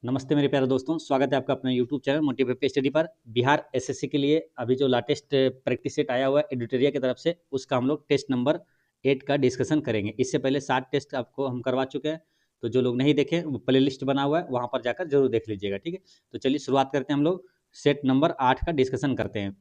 नमस्ते मेरे प्यारे दोस्तों, स्वागत है आपका अपने यूट्यूब चैनल मोटिवेट पे स्टडी पर। बिहार एसएससी के लिए अभी जो लेटेस्ट प्रैक्टिस सेट आया हुआ है एडिटोरिया की तरफ से, उसका हम लोग टेस्ट नंबर 8 का डिस्कशन करेंगे। इससे पहले 7 टेस्ट आपको हम करवा चुके हैं, तो जो लोग नहीं देखे वो प्ले लिस्ट बना हुआ है, वहाँ पर जाकर जरूर देख लीजिएगा। ठीक है, तो चलिए शुरुआत करते हैं। हम लोग सेट नंबर 8 का डिस्कशन करते हैं।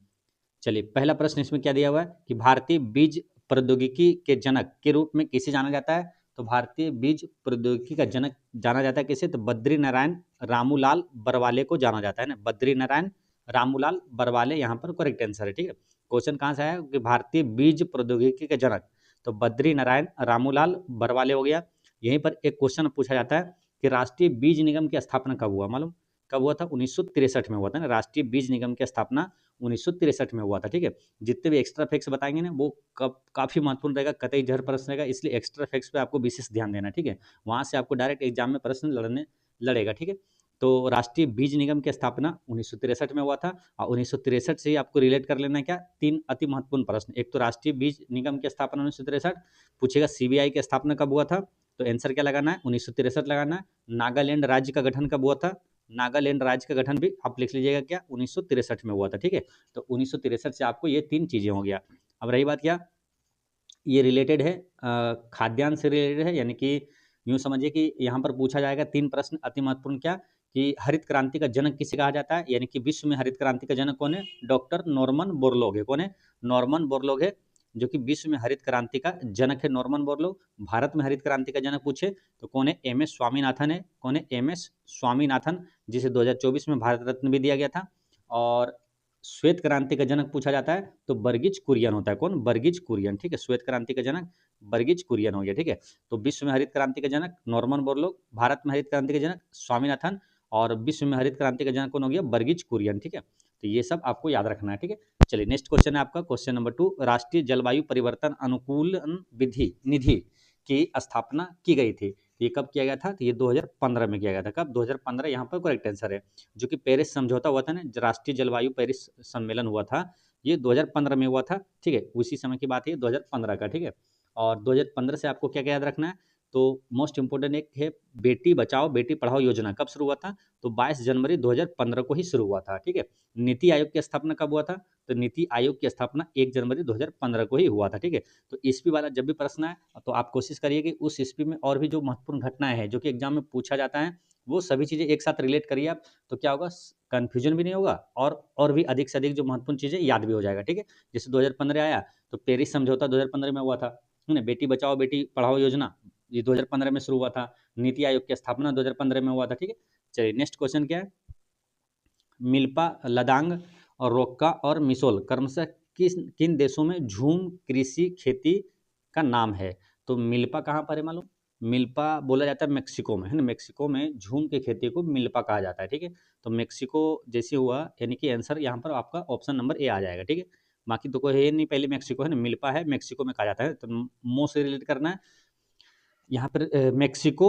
चलिए, पहला प्रश्न इसमें क्या दिया हुआ है कि भारतीय बीज प्रौद्योगिकी के जनक के रूप में किसे जाना जाता है। तो भारतीय बीज प्रौद्योगिकी का जनक जाना जाता है किसे, तो बद्री नारायण रामूलाल बरवाले को जाना जाता है ना। बद्री नारायण रामूलाल बरवाले यहाँ पर करेक्ट आंसर है। ठीक है, क्वेश्चन कहाँ से आया कि भारतीय बीज प्रौद्योगिकी के जनक, तो बद्री नारायण रामूलाल बरवाले हो गया। यहीं पर एक क्वेश्चन पूछा जाता है कि राष्ट्रीय बीज निगम की स्थापना कब हुआ, मालूम कब हुआ था? 1963 में हुआ था ना। राष्ट्रीय बीज निगम की स्थापना 1963 में हुआ था। ठीक है, जितने भी एक्स्ट्रा फैक्ट्स बताएंगे ना वो काफ़ी महत्वपूर्ण रहेगा, कतई जहर प्रश्न रहेगा, इसलिए एक्स्ट्रा फैक्ट्स पे आपको विशेष ध्यान देना। ठीक है, वहाँ से आपको डायरेक्ट एग्जाम में प्रश्न लड़ेगा। ठीक है, तो राष्ट्रीय बीज निगम की स्थापना 1963 में हुआ था, और 1963 से ही आपको रिलेट कर लेना क्या, 3 अति महत्वपूर्ण प्रश्न। एक तो राष्ट्रीय बीज निगम की स्थापना 1963 पूछेगा, सीबीआई की स्थापना कब हुआ था, तो आंसर क्या लगाना है, 1963 लगाना है। नागालैंड राज्य का गठन कब हुआ था, नागालैंड राज्य का गठन भी आप लिख लीजिएगा क्या, 1963 में हुआ था। ठीक है, तो 1963 से आपको ये 3 चीजें हो गया। अब रही बात क्या, ये रिलेटेड है खाद्यान्न से रिलेटेड है, यानी कि यूं समझिए कि यहाँ पर पूछा जाएगा 3 प्रश्न अति महत्वपूर्ण। क्या कि हरित क्रांति का जनक किसे कहा जाता है, यानी कि विश्व में हरित क्रांति का जनक कौन है, डॉक्टर नॉर्मन बोरलॉग है। कौन है, नॉर्मन बोरलॉग है, जो कि विश्व में हरित क्रांति का जनक है, नॉर्मन बोरलॉग। भारत में हरित क्रांति का जनक पूछे तो कौन है, एम एस स्वामीनाथन है। कौन है, एम एस स्वामीनाथन, जिसे 2024 में भारत रत्न भी दिया गया था। और श्वेत क्रांति का जनक पूछा जाता है तो बर्गिज कुरियन होता है। कौन, बर्गिज कुरियन। ठीक है, श्वेत क्रांति का जनक बर्गिज कुरियन हो गया। ठीक है, तो विश्व में हरित क्रांति का जनक नॉर्मन बोरलॉग, भारत में हरित क्रांति का जनक स्वामीनाथन, और विश्व में हरित क्रांति का जनक कौन हो गया, बर्गिज कुरियन। ठीक है, तो ये सब आपको याद रखना है। ठीक है, चलिए नेक्स्ट क्वेश्चन है आपका, क्वेश्चन नंबर 2। राष्ट्रीय जलवायु परिवर्तन अनुकूलन विधि निधि की स्थापना की गई थी, ये कब किया गया था, तो ये 2015 में किया गया था। कब, 2015, यहाँ पर करेक्ट आंसर है। जो कि पेरिस समझौता हुआ था ना, राष्ट्रीय जलवायु पेरिस सम्मेलन हुआ था, ये 2015 में हुआ था। ठीक है, उसी समय की बात है 2015 का। ठीक है, और 2015 से आपको क्या क्या याद रखना है, तो मोस्ट इंपोर्टेंट एक है बेटी बचाओ बेटी पढ़ाओ योजना। कब शुरू हुआ था, तो 22 जनवरी 2015 को ही शुरू हुआ था। ठीक है, नीति आयोग की स्थापना कब हुआ था, तो नीति आयोग की स्थापना 1 जनवरी 2015 को ही हुआ था। ठीक है, तो ईस्वी वाला जब भी प्रश्न आए तो आप कोशिश करिए कि उस ईस्वी में और भी जो महत्वपूर्ण घटनाएं हैं जो कि एग्जाम में पूछा जाता है, वो सभी चीज़ें एक साथ रिलेट करिए आप, तो क्या होगा, कन्फ्यूजन भी नहीं होगा, और भी अधिक से अधिक जो महत्वपूर्ण चीज़ें याद भी हो जाएगा। ठीक है, जैसे 2015 आया तो पेरिस समझौता 2015 में हुआ था, है ना। बेटी बचाओ बेटी पढ़ाओ योजना ये 2015 में शुरू हुआ था। नीति आयोग की स्थापना 2015 में हुआ था। ठीक है, चलिए नेक्स्ट क्वेश्चन क्या है, मिल्पा लदांग और रोक्का और मिसोल क्रमशः किन देशों में झूम कृषि खेती का नाम है। तो मिल्पा कहाँ पर है मालूम, मिल्पा बोला जाता है मेक्सिको में, है ना। मेक्सिको में झूम की खेती को मिल्पा कहा जाता है। ठीक है, तो मेक्सिको जैसे हुआ, यानी कि आंसर यहाँ पर आपका ऑप्शन नंबर ए आ जाएगा। ठीक है, बाकी तो कोई है नहीं, पहले मेक्सिको है ना, मिल्पा है, मेक्सिको में कहा जाता है। तो मो से रिलेट करना है यहाँ पर। मेक्सिको,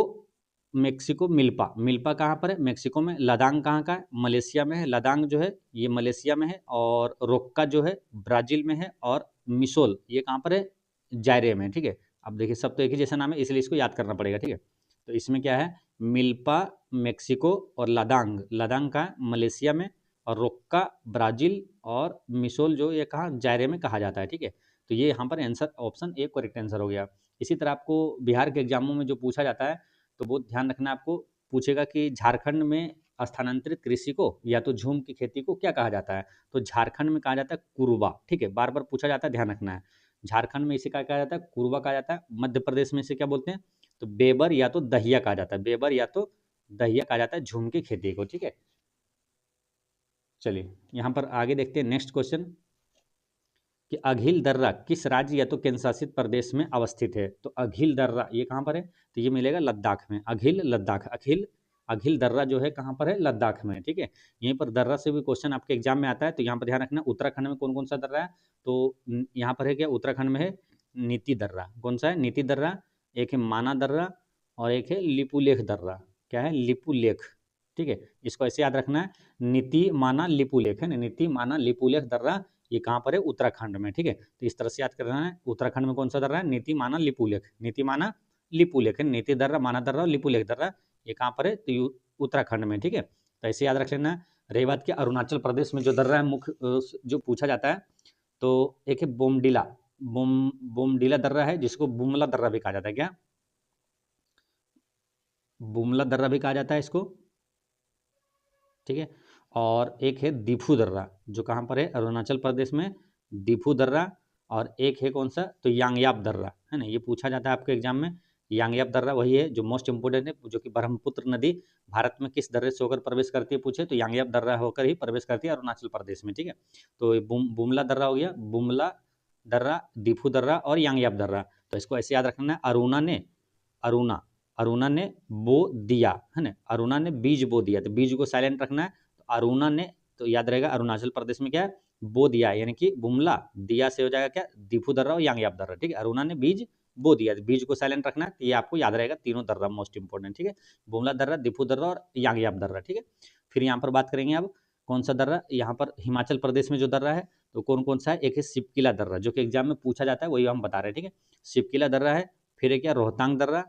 मेक्सिको मिल्पा, मिल्पा कहाँ पर है, मेक्सिको में। लदांग कहाँ का है, मलेशिया में है। लदांग जो है ये मलेशिया में है, और रोक्का जो है ब्राजील में है, और मिसोल ये कहाँ पर है, जायरे में। ठीक है, अब देखिए सब तो एक ही जैसा नाम है, इसलिए इसको याद करना पड़ेगा। ठीक है, तो इसमें क्या है, मिल्पा मेक्सिको, और लदांग, लदांग का मलेशिया में, और रोक्का ब्राजील, और मिसोल जो ये कहाँ, जायरे में कहा जाता है। ठीक है, तो ये यहाँ पर answer option A correct answer हो गया। इसी तरह आपको बिहार के एग्जामों में जो पूछा जाता है, तो बहुत ध्यान रखना, आपको पूछेगा कि झारखंड में स्थानांतरित कृषि को या तो झूम की खेती को क्या कहा जाता है, तो झारखंड में कहा जाता है कुरुबा। ठीक है, बार बार पूछा जाता है, ध्यान रखना है। झारखंड में इसे क्या कहा जाता है, कुरुबा कहा जाता है। मध्य प्रदेश में इसे क्या बोलते हैं, तो बेबर या तो दहिया कहा जाता है, बेबर या तो दहिया कहा जाता है झूम की खेती को। ठीक है, चलिए यहाँ पर आगे देखते हैं नेक्स्ट क्वेश्चन कि अघिल दर्रा किस राज्य या तो केंद्र शासित प्रदेश में अवस्थित है। तो अघिल दर्रा ये कहाँ पर है, तो ये मिलेगा लद्दाख में। अघिल लद्दाख, अखिल अघिल दर्रा जो है कहाँ पर है, लद्दाख में। ठीक है, यहीं पर दर्रा से भी क्वेश्चन आपके एग्जाम में आता है, तो यहाँ पर ध्यान रखना उत्तराखंड में कौन कौन सा दर्रा है, तो यहाँ पर है क्या, उत्तराखंड में है नीति दर्रा। कौन सा है, नीति दर्रा। एक है माना दर्रा, और एक है लिपुलेख दर्रा। क्या है, लिपुलेख। ठीक है, इसको ऐसे याद रखना है, नीति माना लिपुलेख, है ना, नीति माना लिपुलेख दर्रा, ये कहाँ पर है, उत्तराखंड में। ठीक है, तो इस तरह से याद करना है, उत्तराखंड में कौन सा दर्रा है, नीति माना लिपुलेख, नीति माना लिपुलेख है। नीति दर्रा, माना दर्रा और लिपुलेख दर्रा, ये कहाँ पर है, तो उत्तराखंड में, ठीक है। तो ऐसे याद रख लेना है। रही बात की अरुणाचल प्रदेश में जो दर्रा है मुख्य जो पूछा जाता है, तो एक है बोमडीला, बोमडीला दर्रा है, जिसको बुमला दर्रा भी कहा जाता है। क्या, बुमला दर्रा भी कहा जाता है इसको, ठीक है। और एक है दीफू दर्रा, जो कहाँ पर है, अरुणाचल प्रदेश में, दीफू दर्रा। और एक है कौन सा, तो यांगयाप दर्रा, है ना, ये पूछा जाता है आपके एग्जाम में। यांगयाप दर्रा वही है जो मोस्ट इंपोर्टेंट है, जो कि ब्रह्मपुत्र नदी भारत में किस दर्रे से होकर प्रवेश करती है पूछे, तो यांगयाप दर्रा होकर ही प्रवेश करती है अरुणाचल प्रदेश में, ठीक है। तो ये बुमला दर्रा हो गया, बुमला दर्रा, दीफू दर्रा और यांगयाप दर्रा। तो इसको ऐसे याद रखना है, अरुणा अरुणा ने बो दिया, है ना, अरुणा ने बीज बो दिया, तो बीज को साइलेंट रखना है। तो अरुणा ने, तो याद रहेगा अरुणाचल प्रदेश में क्या है, बो दिया, यानी कि बुमला, दिया से हो जाएगा क्या, दीफू दर्रा और यांगयाप दर्रा, ठीक है। अरुणा ने बीज बो दिया, तो बीज को साइलेंट रखना है, तो ये आपको याद रहेगा, तीनों दर्रा मोस्ट इंपोर्टेंट, ठीक है। बुमला दर्रा, दीफू दर्रा और यांगयाप दर्रा, ठीक है। फिर यहाँ पर बात करेंगे अब कौन सा दर्रा, यहाँ पर हिमाचल प्रदेश में जो दर्रा है, तो कौन कौन सा है, एक है सिपकिला दर्रा, जो कि एग्जाम में पूछा जाता है, वही हम बता रहे हैं, ठीक है। सिपकिला दर्रा है, फिर एक क्या, रोहतांग दर्रा,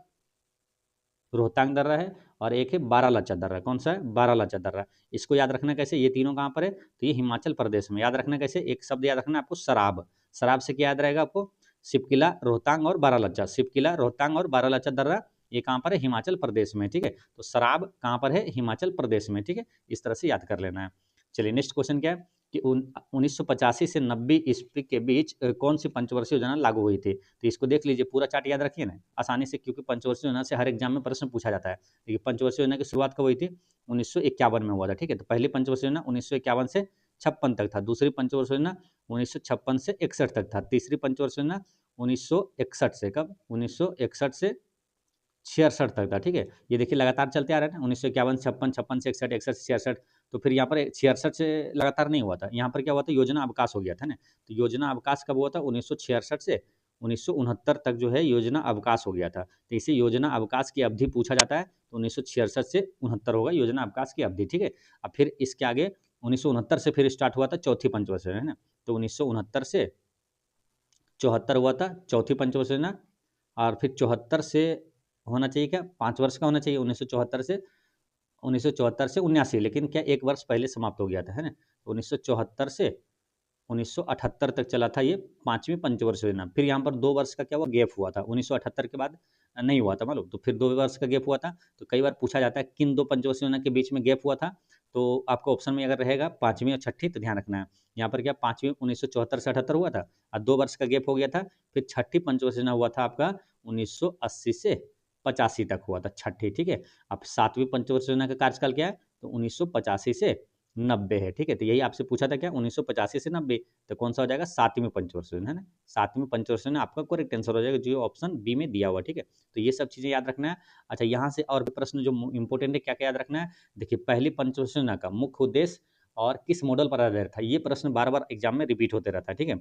रोहतांग दर्रा है, और एक है बारालाचा दर्रा। कौन सा है, बारालाचा दर्रा। इसको याद रखना कैसे, ये तीनों कहाँ पर है, तो ये हिमाचल प्रदेश में। याद रखना कैसे, एक शब्द याद रखना आपको, शराब, शराब से क्या याद रहेगा आपको, सिपकिला, रोहतांग और बारालाचा, सिपकिला, रोहतांग और बारालाचा दर्रा, ये कहाँ पर है, हिमाचल प्रदेश में, ठीक है। तो शराब कहाँ पर है, हिमाचल प्रदेश में, ठीक है। इस तरह से याद कर लेना है। चलिए नेक्स्ट क्वेश्चन क्या है कि 1985 से 90 ईस्वी के बीच कौन सी पंचवर्षीय योजना लागू हुई थी। तो इसको देख लीजिए, पूरा चार्ट याद रखिए ना आसानी से, क्योंकि पंचवर्षीय योजना से हर एग्जाम में प्रश्न पूछा जाता है। देखिए पंचवर्षीय योजना की शुरुआत कब हुई थी, 1951 में हुआ था, ठीक है। तो पहली पंचवर्षीय योजना 1951 से 56 तक था, दूसरी पंचवर्षीय योजना 1956 से 61 तक था, तीसरी पंचवर्षीय योजना 1961 से, कब, 1961 से 66 तक था, ठीक है। ये देखिए लगातार चलते आ रहे हैं ना, 1951, 56, 56 से 61, 61 से 66। तो फिर यहाँ पर 66 से लगातार नहीं हुआ था, यहाँ पर क्या हुआ था, योजना अवकाश हो गया था ना। तो योजना अवकाश कब हुआ था, 1966 से 1969 तक जो है योजना अवकाश हो गया था। तो इसी योजना अवकाश की अवधि पूछा जाता है, तो 1966 से 69 होगा योजना अवकाश की अवधि, ठीक है। अब फिर इसके आगे 1969 से फिर स्टार्ट हुआ था चौथी पंचवर्षीय, है ना। तो 1969 से 74 हुआ था चौथी पंचवर्षीय योजना। और फिर 74 से होना चाहिए क्या, 5 वर्ष का होना चाहिए, 1974 से 1974 से 79, लेकिन क्या एक वर्ष पहले समाप्त हो गया था, है ना। तो 1974 से 1978 तक चला था ये पांचवी पंचवर्षीय योजना। फिर यहाँ पर 2 वर्ष का क्या हुआ, गैप हुआ था, 1978 के बाद नहीं हुआ था मालूम, तो फिर 2 वर्ष का गैप हुआ था। तो कई बार पूछा जाता है किन 2 पंचवर्षीय योजना के बीच में गैप हुआ था, तो आपका ऑप्शन में अगर रहेगा पांचवी और छठी, तो ध्यान रखना है। यहाँ पर क्या पांचवी 1974 से 78 हुआ था, और 2 वर्ष का गैप हो गया था। फिर छठी पंचवर्षीय योजना हुआ था आपका 1980 से 85 तक हुआ था, छठी, ठीक है। अब सातवीं पंचवर्षीय योजना का कार्यकाल क्या है, तो 1985 से 90 है, ठीक है। तो यही आपसे पूछा था क्या, 1985 से 90, तो कौन सा हो जाएगा, सातवीं पंचवर्षीय योजना, है ना। सातवीं पंचवर्षीय योजना आपका करेक्ट आंसर हो जाएगा, जो ऑप्शन बी में दिया हुआ, ठीक है। तो ये सब चीजें याद रखना है। अच्छा, यहाँ से और भी प्रश्न जो इंपॉर्टेंट है, क्या क्या याद रखना है, देखिए पहली पंचवर्षीय योजना का मुख्य उद्देश्य और किस मॉडल पर आधारित था, ये प्रश्न बार बार एग्जाम में रिपीट होते रहता है, ठीक है।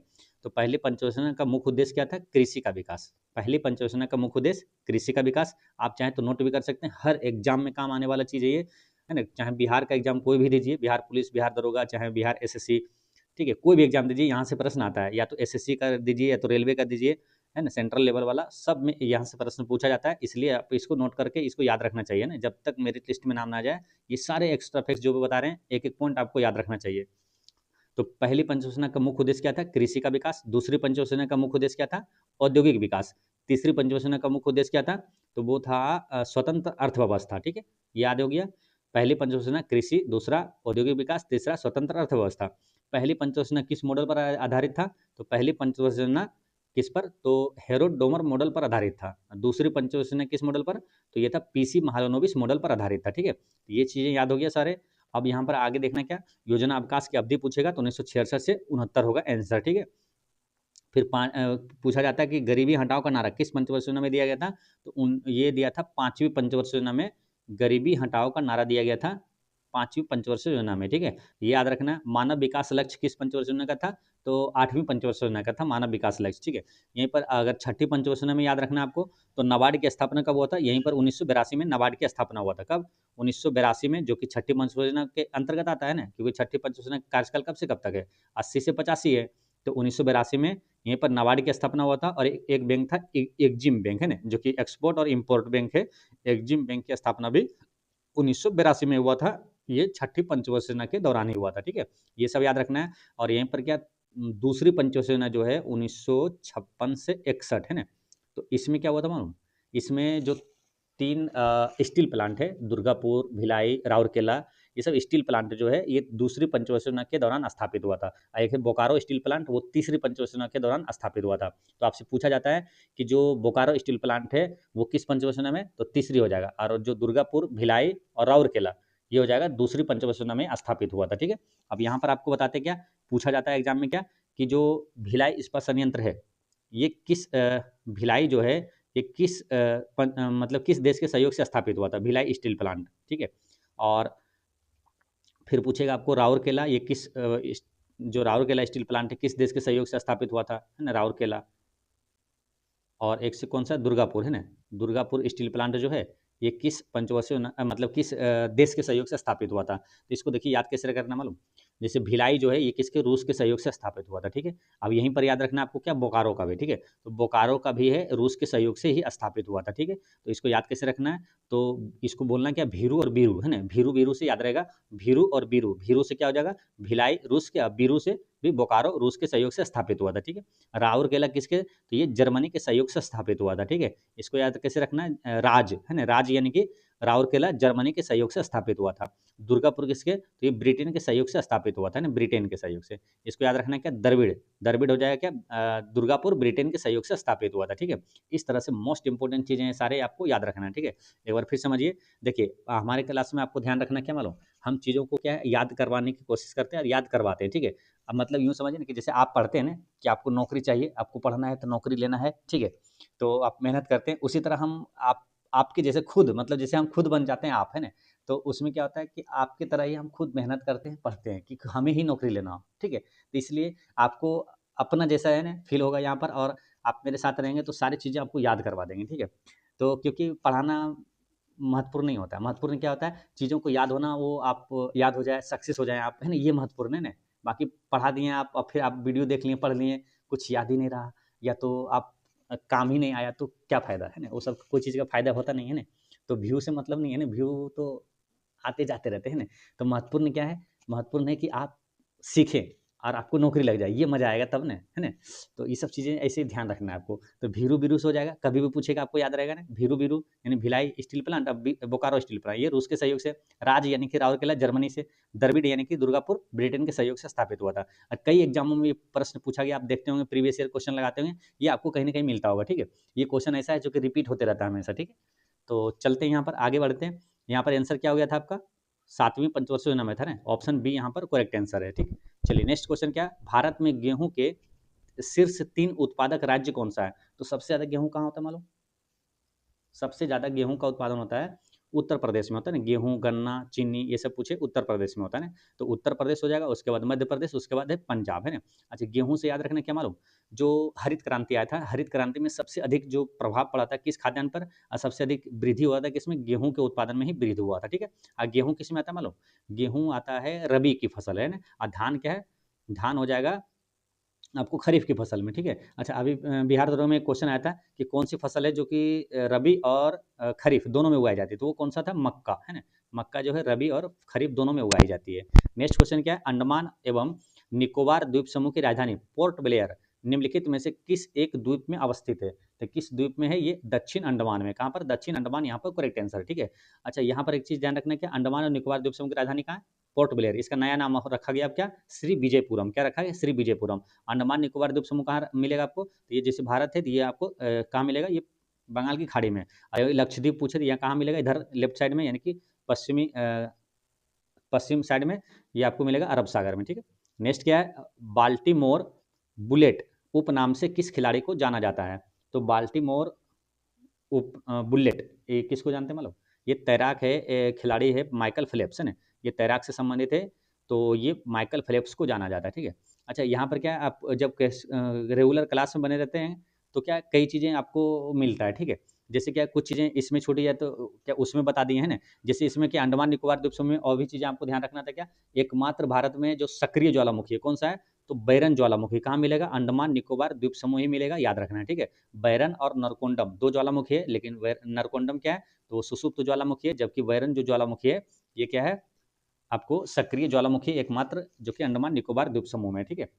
तो पहली पंचवर्षीय योजना का मुख्य उद्देश्य क्या था, कृषि का विकास। पहली पंचवर्षीय योजना का मुख्य उद्देश्य कृषि का विकास। आप चाहें तो नोट भी कर सकते हैं, हर एग्जाम में काम आने वाला चीज़ है ये, है ना। चाहे बिहार का एग्जाम कोई भी दीजिए, बिहार पुलिस, बिहार दरोगा, चाहे बिहार एसएससी, ठीक है, कोई भी एग्जाम दीजिए, यहाँ से प्रश्न आता है, या तो एसएससी का दीजिए या तो रेलवे का दीजिए, है ना, सेंट्रल लेवल वाला, सब में यहाँ से प्रश्न पूछा जाता है। इसलिए आप इसको नोट करके इसको याद रखना चाहिए ना, जब तक मेरिट लिस्ट में नाम ना आ जाए। ये सारे एक्स्ट्रा फैक्ट्स जो भी बता रहे हैं, एक एक पॉइंट आपको याद रखना चाहिए। तो पहली पंचयोजना का मुख्य उद्देश्य क्या था, कृषि का विकास। दूसरी पंचयोजना का मुख्य उद्देश्य क्या था, औद्योगिक विकास। तीसरी पंचयोजना का मुख्य उद्देश्य क्या था, तो वो था स्वतंत्र अर्थव्यवस्था, ठीक है, याद हो गया। पहली पंचयोजना कृषि, दूसरा औद्योगिक विकास, तीसरा स्वतंत्र अर्थव्यवस्था। पहली पंचयोजना किस मॉडल पर आधारित था, तो पहली पंचयोजना किस पर, तो हेरोडोमर मॉडल पर आधारित था। दूसरी पंचयोजना किस मॉडल पर, तो ये था पीसी महालनोबिस मॉडल पर आधारित था, ठीक है। ये चीजें याद हो गया सारे। अब यहाँ पर आगे देखना क्या, योजना अवकाश की अवधि पूछेगा, तो 1966 से 69 होगा आंसर, ठीक है। फिर पूछा जाता है कि गरीबी हटाओ का नारा किस पंचवर्षीय योजना में दिया गया था, तो ये दिया था पांचवी पंचवर्षीय योजना में, गरीबी हटाओ का नारा दिया गया था पांचवी पंचवर्षीय योजना में, ठीक है। ये याद रखना। मानव विकास लक्ष्य किस पंचवर्षीय योजना का था, तो आठवीं पंचवर्षीय योजना का था मानव विकास लक्ष्य, ठीक है। यहीं पर अगर छठी पंचवर्षीय योजना में याद रखना आपको, तो नाबार्ड की स्थापना कब हुआ था, यहीं पर 1982 में नाबार्ड की स्थापना हुआ था। कब, 1982 में, जो कि छठी पंचवर्षीय योजना के अंतर्गत आता है ना, क्योंकि छठी पंचवर्षीय योजना का कार्यकाल कब से कब तक है, 80 से 85 है। तो 1982 में यहीं पर नाबार्ड की स्थापना हुआ था और एक बैंक था एक्जिम बैंक, है ना, जो कि एक्सपोर्ट और इम्पोर्ट बैंक है। एक्जिम बैंक की स्थापना भी 1982 में हुआ था। ये छठी पंचवर्षीय योजना के दौरान ही हुआ था। ठीक है, ये सब याद रखना है। और यहीं पर क्या, दूसरी पंचवर्षीय योजना जो है 1956 से 61, है ना। तो इसमें क्या हुआ था मालूम, इसमें जो 3 स्टील प्लांट है, दुर्गापुर, भिलाई, राउरकेला, ये सब स्टील प्लांट जो है ये दूसरी पंचवर्षीय योजना के दौरान स्थापित हुआ था। और एक है बोकारो स्टील प्लांट, वो तीसरी पंचवर्षीय योजना के दौरान स्थापित हुआ था। तो आपसे पूछा जाता है कि जो बोकारो स्टील प्लांट है वो किस पंचवर्षीय योजना में, तो तीसरी हो जाएगा। और जो दुर्गापुर, भिलाई और राउरकेला, ये हो जाएगा दूसरी पंचवर्षीय योजना में स्थापित हुआ था। ठीक है, अब यहाँ पर आपको बताते क्या पूछा जाता है एग्जाम में, क्या कि जो भिलाई इस्पात संयंत्र है ये किस भिलाई जो है ये किस मतलब किस देश के सहयोग से स्थापित हुआ था, भिलाई स्टील प्लांट। ठीक है, और फिर पूछेगा आपको राउरकेला, ये किस जो राउरकेला स्टील प्लांट है किस देश के सहयोग से स्थापित हुआ था, है ना, राउरकेला। और एक से कौन सा, दुर्गापुर, है ना, दुर्गापुर स्टील प्लांट जो है ये किस पंचवर्षीय मतलब किस देश के सहयोग से स्थापित हुआ था। तो इसको देखिए याद कैसे करना मालूम, जैसे भिलाई जो है ये किसके, रूस के सहयोग से स्थापित हुआ था। ठीक है, अब यहीं पर याद रखना आपको क्या, बोकारो का भी। ठीक है, तो बोकारो का भी है रूस के सहयोग से ही स्थापित हुआ था। ठीक है, तो इसको याद कैसे रखना है, तो इसको बोलना क्या, भीरू और बीरू, है ना, भीरू बीरू से याद रहेगा, भीरू और बीरू, भीरू से क्या हो जाएगा भिलाई रूस के, बीरू से भी बोकारो रूस के सहयोग से स्थापित हुआ था। ठीक है, राउरकेला किसके, तो ये जर्मनी के सहयोग से स्थापित हुआ था। ठीक है, इसको याद कैसे रखना है, राज, है ना, राज यानी कि राउरकेला जर्मनी के सहयोग से स्थापित हुआ था। दुर्गापुर किसके, तो ये ब्रिटेन के सहयोग से स्थापित हुआ था ना, ब्रिटेन के सहयोग से। इसको याद रखना है क्या, द्रविड़, द्रविड़ हो जाएगा क्या, दुर्गापुर ब्रिटेन के सहयोग से स्थापित हुआ था। ठीक है, इस तरह से मोस्ट इंपॉर्टेंट चीजें हैं सारे आपको याद रखना है। ठीक है, एक बार फिर समझिए, देखिए हमारे क्लास में आपको ध्यान रखना क्या मालूम, हम चीज़ों को क्या है याद करवाने की कोशिश करते हैं और याद करवाते हैं। ठीक है, अब मतलब यूँ समझिए ना कि जैसे आप पढ़ते हैं ना कि आपको नौकरी चाहिए, आपको पढ़ना है तो नौकरी लेना है। ठीक है, तो आप मेहनत करते हैं, उसी तरह हम आपके जैसे खुद, मतलब जैसे हम खुद बन जाते हैं आप, है ना, तो उसमें क्या होता है कि आपकी तरह ही हम खुद मेहनत करते हैं, पढ़ते हैं कि हमें ही नौकरी लेना हो। ठीक है, तो इसलिए आपको अपना जैसा है ना फील होगा यहाँ पर, और आप मेरे साथ रहेंगे तो सारी चीज़ें आपको याद करवा देंगे। ठीक है, तो क्योंकि पढ़ाना महत्वपूर्ण नहीं होता है, महत्वपूर्ण क्या होता है, चीज़ों को याद होना, वो आप याद हो जाए, सक्सेस हो जाए आप, है ना, ये महत्वपूर्ण है ना। बाकी पढ़ा दिए आप और फिर आप वीडियो देख लिए, पढ़ लिए, कुछ याद ही नहीं रहा, या तो आप काम ही नहीं आया, तो क्या फ़ायदा, है ना, वो सब कोई चीज़ का फ़ायदा होता नहीं है ना। तो व्यू से मतलब नहीं है ना, व्यू तो आते जाते रहते हैं ना। तो महत्वपूर्ण क्या है, महत्वपूर्ण है कि आप सीखें और आपको नौकरी लग जाए, ये मज़ा आएगा तब ना, है ना। तो ये सब चीज़ें ऐसे ही ध्यान रखना है आपको। तो भीरू बीरू से हो जाएगा, कभी भी पूछेगा आपको याद रहेगा ना, भीरू बीरू यानी भिलाई स्टील प्लांट, अब बोकारो स्टील प्लांट ये रूस के सहयोग से, राज यानी कि राउरकेला जर्मनी से, द्रविड़ यानी कि दुर्गापुर ब्रिटेन के सहयोग से स्थापित हुआ था। और कई एग्जामों में ये प्रश्न पूछा गया, आप देखते होंगे प्रीवियस ईयर क्वेश्चन लगाते होंगे, ये आपको कहीं ना कहीं मिलता होगा। ठीक है, ये क्वेश्चन ऐसा है जो कि रिपीट होते रहता है हमेशा। ठीक है, तो चलते हैं यहाँ पर आगे बढ़ते हैं। यहाँ पर आंसर क्या हो गया था आपका, सातवीं पंचवर्षीय योजना में था ना, ऑप्शन बी यहाँ पर करेक्ट आंसर है। ठीक है, चलिए नेक्स्ट क्वेश्चन क्या, भारत में गेहूं के शीर्ष 3 उत्पादक राज्य कौन सा है। तो सबसे ज्यादा गेहूं कहाँ होता है मालूम, सबसे ज़्यादा गेहूं का उत्पादन होता है उत्तर प्रदेश में, होता है ना, गेहूं, गन्ना, चीनी, ये सब पूछे उत्तर प्रदेश में होता है ना। तो उत्तर प्रदेश हो जाएगा, उसके बाद मध्य प्रदेश, उसके बाद है पंजाब, है ना। अच्छा, गेहूं से याद रखना क्या मालूम, जो हरित क्रांति आया था, हरित क्रांति में सबसे अधिक जो प्रभाव पड़ा था किस खाद्यान्न पर, और सबसे अधिक वृद्धि हुआ था किसमें, गेहूं के उत्पादन में ही वृद्धि हुआ था। ठीक है, और गेहूं किस में आता है मालूम, गेहूं आता है रबी की फसल है ना, और धान क्या है, धान हो जाएगा आपको खरीफ की फसल में। ठीक है, अच्छा अभी बिहार दौरे में एक क्वेश्चन आया था कि कौन सी फसल है जो कि रबी और खरीफ दोनों में उगाई जाती है, तो वो कौन सा था, मक्का, है ना। मक्का जो है रबी और खरीफ दोनों में उगाई जाती है। नेक्स्ट क्वेश्चन क्या है, अंडमान एवं निकोबार द्वीप समूह की राजधानी पोर्ट ब्लेयर निम्नलिखित में से किस एक द्वीप में अवस्थित है। तो किस द्वीप में है ये, दक्षिण अंडमान में। कहाँ पर, दक्षिण अंडमान, यहाँ पर करेक्ट आंसर। ठीक है, अच्छा यहाँ पर एक चीज ध्यान रखना है कि अंडमान और निकोबार द्वीप समूह की राजधानी कहाँ है, पोर्ट ब्लेयर। इसका नया नाम रखा गया अब क्या, श्री विजयपुरम, क्या रखा है, श्री विजयपुरम। अंडमान निकोबार द्वीप समूह कहाँ मिलेगा आपको, तो ये जैसे भारत है तो ये आपको कहाँ मिलेगा, ये बंगाल की खाड़ी में। और लक्षद्वीप पूछे तो यहाँ कहाँ मिलेगा, इधर लेफ्ट साइड में, यानी कि पश्चिमी पश्चिम साइड में, ये आपको मिलेगा अरब सागर में। ठीक है, नेक्स्ट क्या है, बाल्टीमोर बुलेट उपनाम से किस खिलाड़ी को जाना जाता है। तो बाल्टीमोर बुलेट, ये किसको जानते हैं मतलब, ये तैराक है, खिलाड़ी है माइकल फेल्प्स, है ना, ये तैराक से संबंधित है, तो ये माइकल फेल्प्स को जाना जाता है। ठीक है, अच्छा यहाँ पर क्या है, आप जब रेगुलर क्लास में बने रहते हैं तो क्या कई चीज़ें आपको मिलता है। ठीक है, जैसे क्या कुछ चीज़ें इसमें छूटी जाए तो क्या उसमें बता दिए हैं ना। जैसे इसमें कि अंडमान निकोबार द्वीप समूह में और भी चीज़ें आपको ध्यान रखना था क्या, एकमात्र भारत में जो सक्रिय ज्वालामुखी है कौन सा है, तो बैरन ज्वालामुखी कहाँ मिलेगा, अंडमान निकोबार द्वीप समूह ही मिलेगा, याद रखना है, ठीक है। बैरन और नरकोंडम दो ज्वालामुखी है, लेकिन नरकोंडम क्या है, तो सुसुप्त ज्वालामुखी है, जबकि बैरन जो ज्वालामुखी है ये क्या है, आपको सक्रिय ज्वालामुखी एकमात्र जो कि अंडमान निकोबार द्वीप समूह में, ठीक है।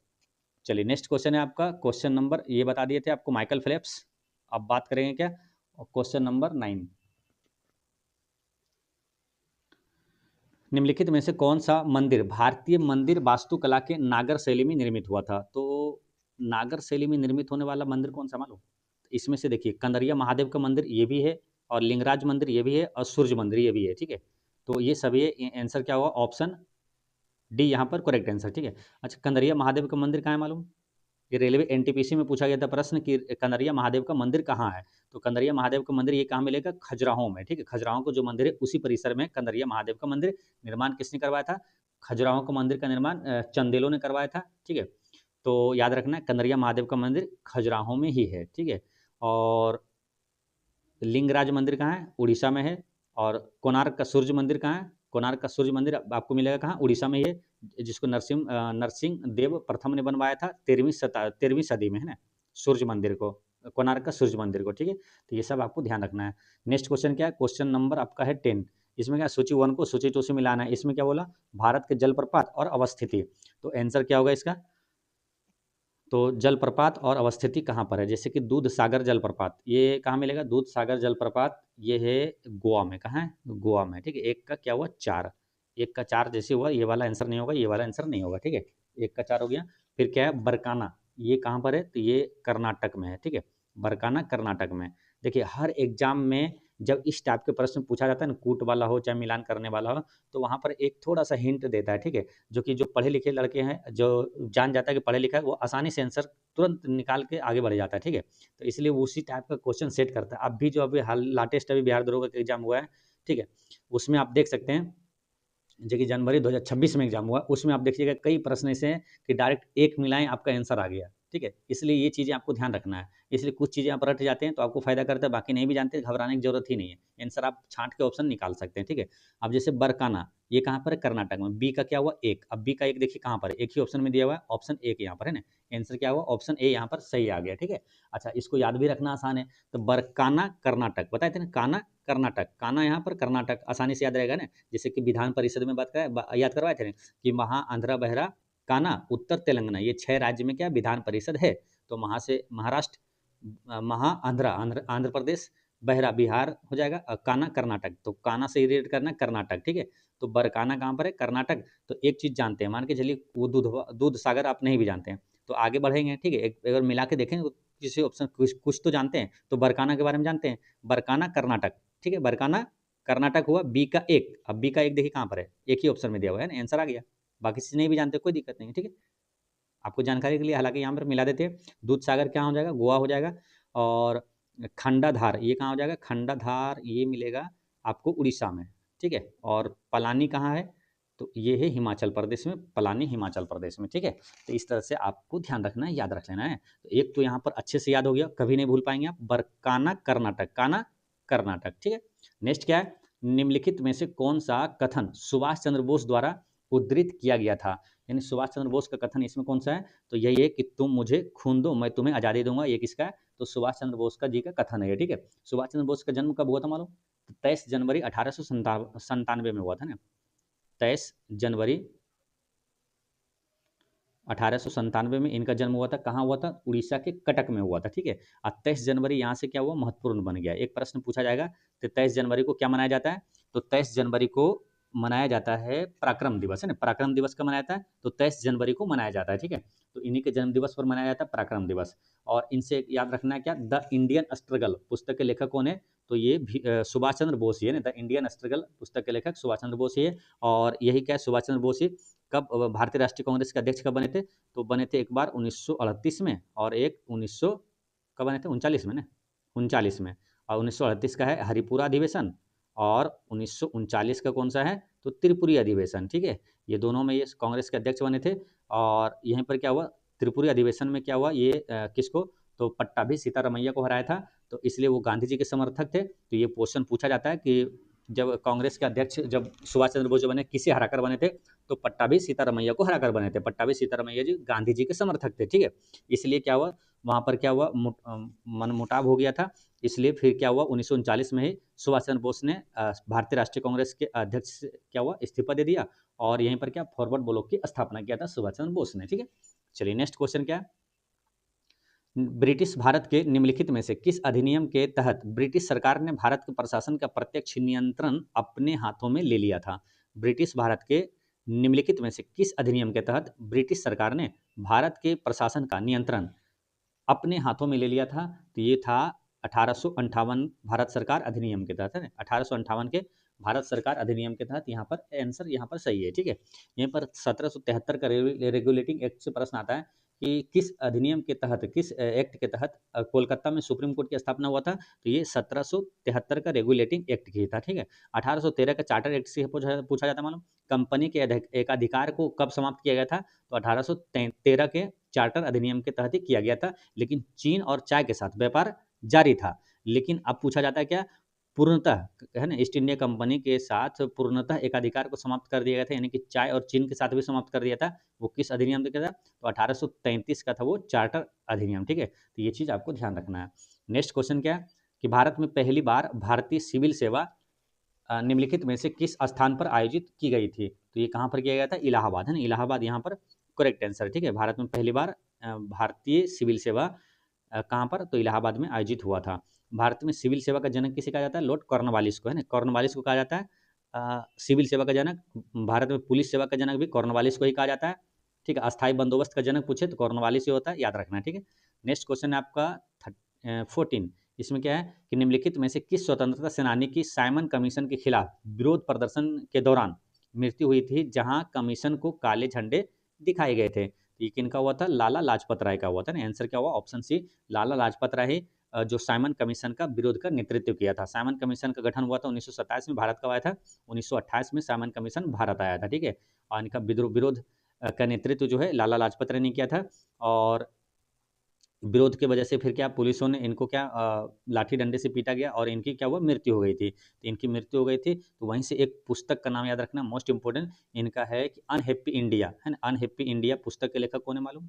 चलिए नेक्स्ट क्वेश्चन है आपका, क्वेश्चन नंबर ये बता दिए थे आपको माइकल फेल्प्स। अब बात करेंगे क्या, क्वेश्चन नंबर 9, निम्नलिखित में से कौन सा मंदिर भारतीय मंदिर वास्तुकला के नागर शैली में निर्मित हुआ था। तो नागर शैली में निर्मित होने वाला मंदिर कौन सा मालूम, इसमें से देखिए कंदरिया महादेव का मंदिर ये भी है, और लिंगराज मंदिर ये भी है, और सूर्य मंदिर ये भी है, ठीक है। तो ये सभी आंसर क्या हुआ, ऑप्शन डी यहाँ पर करेक्ट आंसर, ठीक है। अच्छा कंदरिया महादेव का मंदिर कहाँ है मालूम, ये रेलवे एनटीपीसी में पूछा गया था प्रश्न कि कंदरिया महादेव का मंदिर कहाँ है। तो कंदरिया महादेव का मंदिर ये कहाँ मिलेगा, खजुराहो में, ठीक है। खजुराहो को जो मंदिर है उसी परिसर में कंदरिया महादेव का मंदिर निर्माण किसने करवाया था, खजुराहो का मंदिर का निर्माण चंदेलों ने करवाया था, ठीक है। तो याद रखना कंदरिया महादेव का मंदिर खजुराहो में ही है, ठीक है। और लिंगराज मंदिर कहाँ है, उड़ीसा में है। और कोणार्क का सूर्य मंदिर कहाँ है, कोणार्क का सूर्य मंदिर आपको मिलेगा कहाँ, उड़ीसा में ही है, जिसको नरसिंह देव प्रथम ने बनवाया था 13वीं सदी में, है ना, सूर्य मंदिर को, कोणार्क का सूर्य मंदिर को, ठीक है। तो ये सब आपको ध्यान रखना है। नेक्स्ट क्वेश्चन क्या है, क्वेश्चन नंबर आपका है 10। इसमें क्या सूची 1 को सूची 2 से मिलाना है। इसमें क्या बोला, भारत के जलप्रपात और अवस्थिति, तो आंसर क्या होगा इसका, तो जलप्रपात और अवस्थिति कहाँ पर है, जैसे कि दूध सागर जलप्रपात ये कहाँ मिलेगा, दूध सागर जलप्रपात ये है गोवा में, कहाँ है, गोवा में, ठीक है। एक का क्या हुआ 4, एक का 4 जैसे हुआ, ये वाला आंसर नहीं होगा, ये वाला आंसर नहीं होगा, ठीक है। एक का 4 हो गया। फिर क्या है बरकाना, ये कहाँ पर है, तो ये कर्नाटक में है, ठीक है। बरकाना कर्नाटक में। देखिए हर एग्जाम में जब इस टाइप के प्रश्न पूछा जाता है ना, कूट वाला हो चाहे मिलान करने वाला हो, तो वहाँ पर एक थोड़ा सा हिंट देता है, ठीक है। जो कि जो पढ़े लिखे लड़के हैं, जो जान जाता है कि पढ़े लिखा है, वो आसानी से आंसर तुरंत निकाल के आगे बढ़ जाता है, ठीक है। तो इसलिए वो उसी टाइप का क्वेश्चन सेट करता है। अब भी जो अभी हाल लाटेस्ट अभी बिहार दरोगा का एग्जाम हुआ है, ठीक है, उसमें आप देख सकते हैं जो कि जनवरी 2026 में एग्जाम हुआ, उसमें आप देखिएगा कई प्रश्न ऐसे हैं कि डायरेक्ट एक मिलाएं आपका आंसर आ गया, ठीक है। इसलिए ये चीज़ें आपको ध्यान रखना है। इसलिए कुछ चीज़ें आप रट जाते हैं तो आपको फायदा करता है, बाकी नहीं भी जानते घबराने की जरूरत ही नहीं है, आंसर आप छांट के ऑप्शन निकाल सकते हैं, ठीक है। अब जैसे बरकाना ये कहाँ पर है, कर्नाटक में, बी का क्या हुआ एक, अब बी का एक देखिए कहाँ पर है, एक ही ऑप्शन में दिया हुआ है, ऑप्शन ए के यहाँ पर है ना, आंसर क्या हुआ ऑप्शन ए यहाँ पर सही आ गया, ठीक है। अच्छा इसको याद भी रखना आसान है, तो बरकाना कर्नाटक बताए थे ना, काना कर्नाटक, काना यहाँ पर कर्नाटक आसानी से याद रहेगा ना। जैसे कि विधान परिषद में याद करवाए थे कि महा आंध्रा बहरा काना उत्तर तेलंगाना, ये 6 राज्य में क्या विधान परिषद है। तो वहाँ से महाराष्ट्र, महा आंध्र प्रदेश, बहरा बिहार हो जाएगा, काना कर्नाटक, तो काना से रिलेट करना कर्नाटक, ठीक है। तो बरकाना कहाँ पर है, कर्नाटक। तो एक चीज़ जानते हैं, मान के चलिए वो दूध सागर आप नहीं भी जानते हैं, तो आगे बढ़ेंगे, ठीक है। एक अगर मिला के देखें तो किसी ऑप्शन कुछ तो जानते हैं, तो बरकाना के बारे में जानते हैं, बरकाना कर्नाटक, ठीक है। बरकाना कर्नाटक हुआ बी का एक, अब बी का एक देखिए कहाँ पर है, एक ही ऑप्शन में दिया हुआ है ना, आंसर आ गया। बाकी चीज़ नहीं भी जानते कोई दिक्कत नहीं है, ठीक है। आपको जानकारी के लिए हालांकि यहाँ पर मिला देते हैं, दूध सागर क्या हो जाएगा, गोवा हो जाएगा। और खंडाधार ये कहाँ हो जाएगा, खंडाधार ये मिलेगा आपको उड़ीसा में, ठीक है। और पलानी कहाँ है, तो ये है हिमाचल प्रदेश में, पलानी हिमाचल प्रदेश में, ठीक है। तो इस तरह से आपको ध्यान रखना है, याद रख लेना है। तो एक तो यहाँ पर अच्छे से याद हो गया, कभी नहीं भूल पाएंगे आप, बरकाना कर्नाटक, काना कर्नाटक, ठीक है। नेक्स्ट क्या है, निम्नलिखित में से कौन सा कथन सुभाष चंद्र बोस द्वारा उद्धृत किया गया था, यानी सुभाष चंद्र बोस का कथन इसमें कौन सा है, तो यही है कि तुम मुझे खून दो मैं तुम्हें आज़ादी दूंगा, ये किसका है, तो सुभाष चंद्र बोस का जी का कथन है, ठीक है। सुभाष चंद्र बोस का जन्म कब हुआ था मालूम, तो 23 जनवरी 1897 में हुआ था ना, 23 जनवरी 1897 में इनका जन्म हुआ था। कहाँ हुआ था, उड़ीसा के कटक में हुआ था, ठीक है। और 23 जनवरी यहाँ से क्या हुआ, महत्वपूर्ण बन गया। एक प्रश्न पूछा जाएगा तो 23 जनवरी को क्या मनाया जाता है, तो 23 जनवरी को मनाया जाता है पराक्रम दिवस, है ना। पराक्रम दिवस कब मनाया जाता है, तो 23 जनवरी को मनाया जाता है, ठीक है। तो इन्हीं के जन्म दिवस पर मनाया जाता है पराक्रम दिवस। और इनसे याद रखना है क्या, द इंडियन स्ट्रगल पुस्तक के लेखक कौन है, तो ये सुभाष चंद्र बोस ही है ना, द इंडियन स्ट्रगल पुस्तक के लेखक सुभाष चंद्र बोस ही है। और यही क्या है, सुभाष चंद्र बोस ही कब भारतीय राष्ट्रीय कांग्रेस के अध्यक्ष कब बने थे, तो बने थे एक बार 1938 में, और एक 1900 कब बने थे, 39 में ना, 39 में। और 1938 का है हरिपुरा अधिवेशन, और 1939 का कौन सा है, तो त्रिपुरी अधिवेशन, ठीक है। ये दोनों में ये कांग्रेस के अध्यक्ष बने थे। और यहीं पर क्या हुआ, त्रिपुरी अधिवेशन में क्या हुआ, ये किसको, तो पट्टाभी सीतारमैया को हराया था। तो इसलिए वो गांधी जी के समर्थक थे। तो ये क्वेश्चन पूछा जाता है कि जब कांग्रेस के अध्यक्ष जब सुभाष चंद्र बोस जो बने, किसे हराकर बने थे? तो पट्टाभी सीतारमैया को हराकर बने थे। पट्टाभी सीतारमैया जी गांधी जी के समर्थक थे, ठीक है। इसलिए क्या हुआ, वहां पर क्या हुआ, मनमुटाव हो गया था। इसलिए फिर क्या हुआ, 1939 में ही सुभाष चंद्र बोस ने भारतीय राष्ट्रीय कांग्रेस के अध्यक्ष से क्या हुआ, इस्तीफा दे दिया, और यहीं पर क्या फॉरवर्ड ब्लॉक की स्थापना किया था सुभाष चंद्र बोस ने, ठीक है। चलिए नेक्स्ट क्वेश्चन क्या है, ब्रिटिश भारत के निम्नलिखित में से किस अधिनियम के तहत ब्रिटिश सरकार ने भारत के प्रशासन का प्रत्यक्ष नियंत्रण अपने हाथों में ले लिया था? ब्रिटिश भारत के निम्नलिखित में से किस अधिनियम के तहत ब्रिटिश सरकार ने भारत के प्रशासन का नियंत्रण अपने हाथों में ले लिया था? तो ये था 1858 भारत सरकार अधिनियम के तहत, है ना, 1858 के भारत सरकार अधिनियम के तहत। यहाँ पर आंसर यहाँ पर सही है, ठीक है। यहाँ पर 1773 का रेगुलेटिंग एक्ट से प्रश्न आता है कि किस अधिनियम के तहत, किस एक्ट के तहत कोलकाता में सुप्रीम कोर्ट की स्थापना हुआ था? तो ये 1773 का रेगुलेटिंग एक्ट की था, ठीक है। 1813 का चार्टर एक्ट से पूछा जाता है, मालूम कंपनी के एकाधिकार को कब समाप्त किया गया था? तो 1813 के चार्टर अधिनियम के तहत ही किया गया था, लेकिन चीन और चाय के साथ व्यापार जारी था। लेकिन अब पूछा जाता है क्या, पूर्णतः, है ना, ईस्ट इंडिया कंपनी के साथ पूर्णतः एकाधिकार को समाप्त कर दिया गया था, यानी कि चाय और चीन के साथ भी समाप्त कर दिया था। वो किस अधिनियम का था? तो 1833 का था वो चार्टर अधिनियम, ठीक है। तो ये चीज आपको ध्यान रखना है। नेक्स्ट क्वेश्चन क्या है कि भारत में पहली बार भारतीय सिविल सेवा निम्नलिखित में से किस स्थान पर आयोजित की गई थी? तो ये कहाँ पर किया गया था? इलाहाबाद, है ना, इलाहाबाद यहाँ पर करेक्ट आंसर, ठीक है। भारत में पहली बार भारतीय सिविल सेवा कहाँ पर? तो इलाहाबाद में आयोजित हुआ था। भारत में सिविल सेवा का जनक किसे कहा जाता है? लॉर्ड कॉर्नवालिस को, है ना, कॉर्नवालिस को कहा जाता है सिविल सेवा का जनक। भारत में पुलिस सेवा का जनक भी कॉर्नवालिस को ही कहा जाता है, ठीक है। अस्थायी बंदोबस्त का जनक पूछे तो कॉर्नवालिस ही होता है, याद रखना, ठीक है। नेक्स्ट क्वेश्चन है आपका 14। इसमें क्या है कि निम्नलिखित में से किस स्वतंत्रता सेनानी की साइमन कमीशन के खिलाफ विरोध प्रदर्शन के दौरान मृत्यु हुई थी, जहां कमीशन को काले झंडे दिखाए गए थे? ये किनका हुआ था? लाला लाजपत राय का हुआ था ना। आंसर क्या हुआ? ऑप्शन सी, लाला लाजपत राय जो साइमन कमीशन का विरोध का नेतृत्व किया था। साइमन कमीशन का गठन हुआ था 1927 में, भारत कब आया था? 1928 में साइमन कमीशन भारत आया था, ठीक है। और इनका विरोध का नेतृत्व जो है लाला लाजपत राय ने किया था। और विरोध की वजह से फिर क्या, पुलिसों ने इनको क्या लाठी डंडे से पीटा गया और इनकी क्या हुआ, मृत्यु हो गई थी। तो इनकी मृत्यु हो गई थी, तो वहीं से एक पुस्तक का नाम याद रखना, मोस्ट इंपोर्टेंट इनका है कि अनहैप्पी इंडिया, है ना। अनहैप्पी इंडिया पुस्तक के लेखक कौन है मालूम?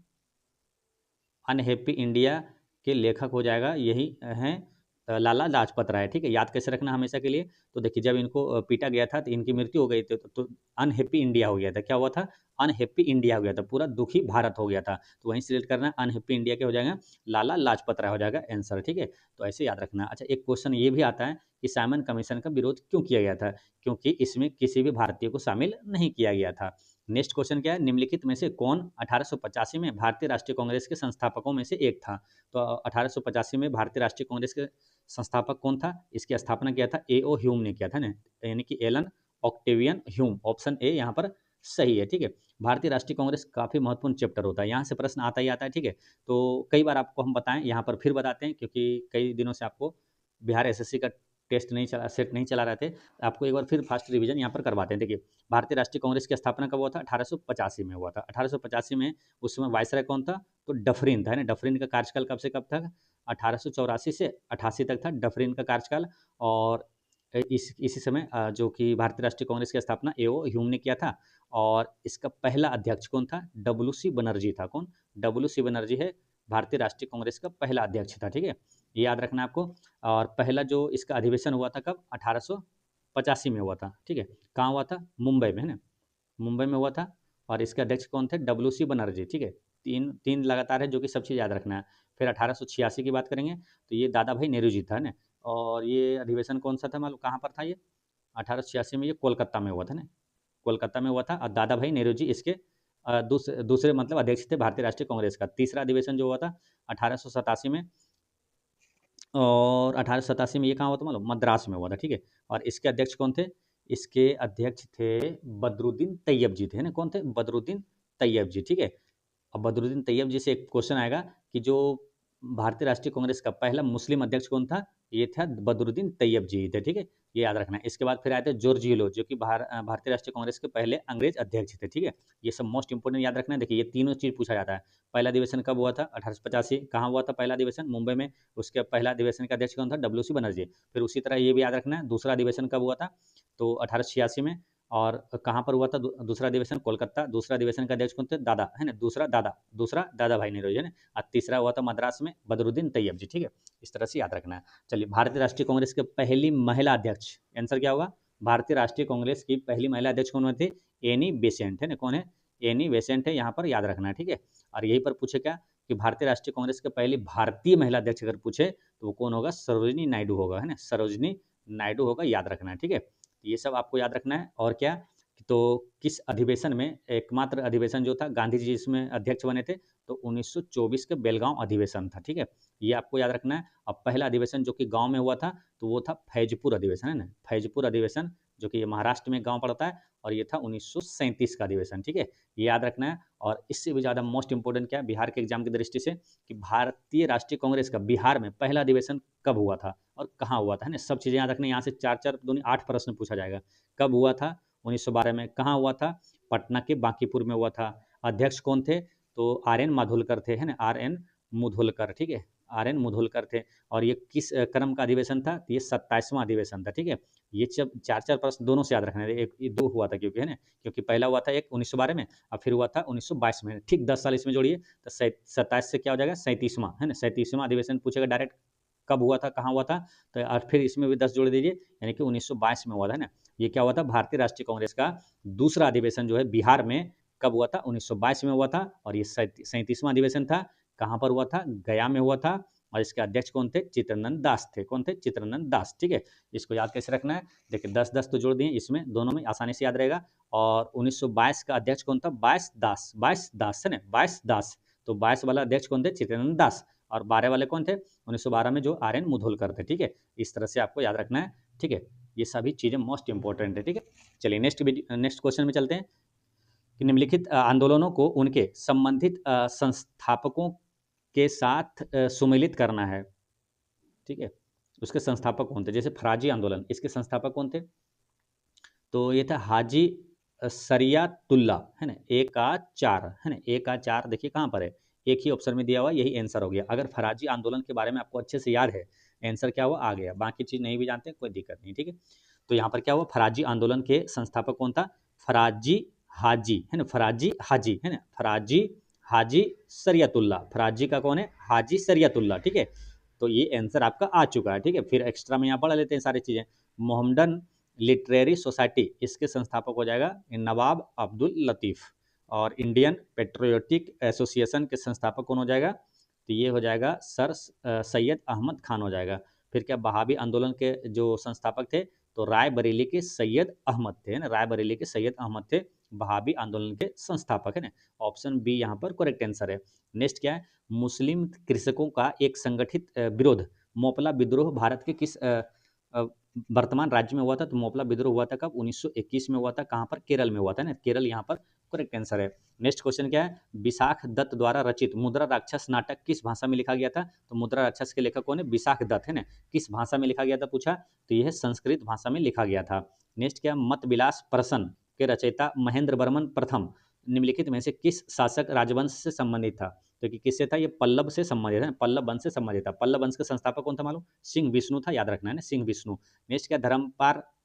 अनहैप्पी इंडिया के लेखक हो जाएगा, यही हैं लाला लाजपत राय, ठीक है। याद कैसे रखना हमेशा के लिए, तो देखिए जब इनको पीटा गया था तो इनकी मृत्यु हो गई थी, तो अनहैप्पी इंडिया हो गया था। क्या हुआ था? अनहैप्पी इंडिया हो गया था, पूरा दुखी भारत हो गया था। तो वहीं सिलेक्ट करना है, अनहैप्पी इंडिया क्या हो जाएगा? लाला लाजपत राय हो जाएगा आंसर, ठीक है। तो ऐसे याद रखना। अच्छा, एक क्वेश्चन ये भी आता है कि साइमन कमीशन का विरोध क्यों किया गया था? क्योंकि इसमें किसी भी भारतीय को शामिल नहीं किया गया था। नेक्स्ट क्वेश्चन क्या है, निम्नलिखित में से कौन 1885 में भारतीय राष्ट्रीय कांग्रेस के संस्थापकों में से एक था? तो 1885 में भारतीय राष्ट्रीय कांग्रेस के संस्थापक कौन था? इसकी स्थापना किया था ए ओ ह्यूम ने किया था ना, यानी कि Allan Octavian Hume. Option A यहाँ पर सही है, ठीक है। भारतीय राष्ट्रीय कांग्रेस काफी महत्वपूर्ण चैप्टर होता है, यहाँ से प्रश्न आता ही आता है, ठीक है। तो कई बार आपको हम बताएं, यहाँ पर फिर बताते हैं, क्योंकि कई दिनों से आपको बिहार एसएससी का टेस्ट नहीं चला, सेट नहीं चला रहे थे, आपको एक बार फिर फास्ट रिवीजन यहाँ पर करवाते हैं। देखिए, भारतीय राष्ट्रीय कांग्रेस की स्थापना कब हुआ था? 1885 में हुआ था। 1885 में उस समय वायसराय कौन था? तो डफरिन था, है ना। डफरिन का कार्यकाल कब से कब तक? 1884 से 88 तक था डफरिन का कार्यकाल। और इसी समय जो कि भारतीय राष्ट्रीय कांग्रेस की स्थापना एओ ह्यूम ने किया था। और इसका पहला अध्यक्ष कौन था? डब्ल्यू सी बनर्जी था। कौन? डब्ल्यू सी बनर्जी है भारतीय राष्ट्रीय कांग्रेस का पहला अध्यक्ष था, ठीक है। ये याद रखना आपको। और पहला जो इसका अधिवेशन हुआ था कब? 1885 में हुआ था, ठीक है। कहाँ हुआ था? मुंबई में, है ना, मुंबई में हुआ था। और इसके अध्यक्ष कौन थे? डब्ल्यू सी बनर्जी, ठीक है। तीन तीन लगातार है, जो कि सब चीज़ याद रखना है। फिर 1886 की बात करेंगे तो ये दादा भाई नेहरू जी था, है ना। और ये अधिवेशन कौन सा था मालूम? कहाँ पर था ये? 1886 में ये कोलकाता में हुआ था ना, कोलकाता में हुआ था। और दादा भाई नेहरू जी इसके दूसरे मतलब अध्यक्ष थे भारतीय राष्ट्रीय कांग्रेस का। तीसरा अधिवेशन जो हुआ था 1887 में, और 1887 में ये कहाँ हुआ था मालूम? मद्रास में हुआ था, ठीक है। और इसके अध्यक्ष कौन थे? इसके अध्यक्ष थे बदरुद्दीन तैयब जी थे, है ना। कौन थे? बदरुद्दीन तैयब जी, ठीक है। अब बदरुद्दीन तैयब जी से एक क्वेश्चन आएगा कि जो भारतीय राष्ट्रीय कांग्रेस का पहला मुस्लिम अध्यक्ष कौन था? ये था बदरुद्दीन तैयब जी थे, ठीक है। ये याद रखना है। इसके बाद फिर आए थे जॉर्ज यूलो, जो कि भारतीय राष्ट्रीय कांग्रेस के पहले अंग्रेज अध्यक्ष थे, ठीक है। ये सब मोस्ट इंपोर्टेंट याद रखना है। देखिए ये तीनों चीज पूछा जाता है। पहला अधिवेशन कब हुआ था? 1885। कहाँ हुआ था पहला अधिवेशन? मुंबई में। उसके पहला अधिवेशन का अध्यक्ष कौन था? W C Banerjee. फिर उसी तरह ये भी याद रखना है, दूसरा अधिवेशन कब हुआ था? तो 1886 में। और कहाँ पर हुआ था दूसरा अधिवेशन? कोलकाता। दूसरा अधिवेशन का अध्यक्ष कौन थे? दादा, है ना, दूसरा दादा भाई नेहरू, है ना। और तीसरा हुआ था मद्रास में, बदरुद्दीन तैयब जी, ठीक है। इस तरह से याद रखना है। चलिए, भारतीय राष्ट्रीय कांग्रेस के पहली महिला अध्यक्ष, आंसर क्या होगा? भारतीय राष्ट्रीय कांग्रेस की पहली महिला अध्यक्ष कौन थे? एनी बेसेंट, है ना। कौन है? एनी बेसेंट है, यहाँ पर याद रखना है, ठीक है। और यहीं पर पूछे क्या कि भारतीय राष्ट्रीय कांग्रेस के पहली भारतीय महिला अध्यक्ष अगर पूछे तो वो कौन होगा? सरोजिनी नायडू होगा, है ना, सरोजिनी नायडू होगा, याद रखना है, ठीक है। ये सब आपको याद रखना है। और क्या, तो किस अधिवेशन में, एकमात्र अधिवेशन जो था गांधी जी इसमें अध्यक्ष बने थे, तो 1924 के बेलगांव अधिवेशन था, ठीक है। ये आपको याद रखना है। अब पहला अधिवेशन जो कि गांव में हुआ था तो वो था फैजपुर अधिवेशन, है ना, फैजपुर अधिवेशन, जो कि महाराष्ट्र में गांव पड़ता है। और ये था 1937 का अधिवेशन, ठीक है। ये याद रखना है। और इससे भी ज़्यादा मोस्ट इंपोर्टेंट क्या है बिहार के एग्जाम की दृष्टि से, कि भारतीय राष्ट्रीय कांग्रेस का बिहार में पहला अधिवेशन कब हुआ था और कहाँ हुआ था, है ना। सब चीज़ें याद रखना है। यहाँ से चार चार दूनी 8 प्रश्न पूछा जाएगा। कब हुआ था? 1912 में। कहाँ हुआ था? पटना के बांकीपुर में हुआ था। अध्यक्ष कौन थे? तो आर एन माधुलकर थे, है ना, आर एन मुधोलकर, ठीक है, आर एन मुधोलकर थे। और ये किस क्रम का अधिवेशन था? तो ये 27वां अधिवेशन था, ठीक है। ये सब चार चार प्रश्न दोनों से याद रखना है। एक ये दो हुआ था क्योंकि, है ना, क्योंकि पहला हुआ था एक 1912 में और फिर हुआ था 1922 में, ठीक 10 साल इसमें जोड़िए तो 27 से क्या हो जाएगा? 37वां, है ना, 37वां अधिवेशन पूछेगा डायरेक्ट। कब हुआ था, कहाँ हुआ था, तो और फिर इसमें भी 10 जोड़ दीजिए, यानी कि 1922 में हुआ था, है ना। ये क्या हुआ था? भारतीय राष्ट्रीय कांग्रेस का दूसरा अधिवेशन जो है बिहार में कब हुआ था? 1922 में हुआ था। और ये 37वां अधिवेशन था। कहाँ पर हुआ था? गया में हुआ था। और इसके अध्यक्ष कौन थे? चित्रनंद दास थे। कौन थे? चित्रनंद दास, ठीक है। इसको याद कैसे रखना है? देखिए 10-10 तो जोड़ दिए इसमें, दोनों में आसानी से याद रहेगा। और 1922 का अध्यक्ष कौन था? 22 दास, है ना, 22 दास। तो 22 वाला अध्यक्ष कौन थे? चित्रनंद दास। और 12 वाले कौन थे? 1912 में जो आर एन मुधोलकर थे, ठीक है। इस तरह से आपको याद रखना है, ठीक है। ये सभी चीज़ें मोस्ट इंपॉर्टेंट है, ठीक है। चलिए नेक्स्ट क्वेश्चन में चलते हैं कि निम्नलिखित आंदोलनों को उनके संबंधित संस्थापकों के साथ सुमेलित करना है, ठीक है। उसके संस्थापक कौन थे? जैसे फराजी आंदोलन, इसके संस्थापक कौन थे? तो ये था हाजी सरियातुल्ला, है ना, एक आ चार, है ना, एक आ चार देखिए कहाँ पर है, एक ही ऑप्शन में दिया हुआ, यही आंसर हो गया। अगर फराजी आंदोलन के बारे में आपको अच्छे से याद है, आंसर क्या हुआ? आ गया। बाकी चीज़ नहीं भी जानते कोई दिक्कत नहीं, ठीक है। तो यहाँ पर क्या हुआ? फराजी आंदोलन के संस्थापक कौन था? फराजी हाजी, है ना, फराजी हाजी, है ना, फराजी हाजी सरियतुल्ला। फराजी का कौन है? हाजी सरियतुल्ला, ठीक है। तो ये आंसर आपका आ चुका है, ठीक है। फिर एक्स्ट्रा में यहाँ पढ़ लेते हैं सारी चीज़ें। मोहम्मदन लिटरेरी सोसाइटी, इसके संस्थापक हो जाएगा नवाब अब्दुल लतीफ़। और इंडियन पेट्रियोटिक एसोसिएशन के संस्थापक कौन हो जाएगा? तो ये हो जाएगा सर सैयद अहमद खान हो जाएगा। फिर क्या बहावी आंदोलन के जो संस्थापक थे? तो रायबरेली के सैयद अहमद थे, ना, रायबरेली के सैयद अहमद थे बहावी आंदोलन के संस्थापक, है ना। ऑप्शन बी यहाँ पर करेक्ट आंसर है। नेक्स्ट क्या है? मुस्लिम कृषकों का एक संगठित विरोध, मोपला विद्रोह भारत के किस वर्तमान राज्य में हुआ था? तो मोपला विद्रोह हुआ था कब? 1921 में हुआ था। कहाँ पर? केरल में हुआ था ना, केरल यहाँ पर करेक्ट आंसर है। नेक्स्ट क्वेश्चन क्या है? विशाख दत्त द्वारा रचित मुद्रा राक्षस नाटक किस भाषा में लिखा गया था? तो मुद्रा राक्षस के लेखक कौन है? विशाख दत्त, है ना। किस भाषा में लिखा गया था पूछा? तो यह संस्कृत भाषा में लिखा गया था। नेक्स्ट क्या? मत विलास प्रसन्न के रचयिता महेंद्र वर्मन प्रथम निम्नलिखित में से किस शासक राजवंश से संबंधित था? तो कि किससे था? ये पल्लव से संबंधित है, पल्लव वंश से संबंधित था। पल्लव वंश के संस्थापक कौन था मालूम? सिंह विष्णु था, याद रखना है ना, सिंह विष्णु। नेक्स्ट क्या?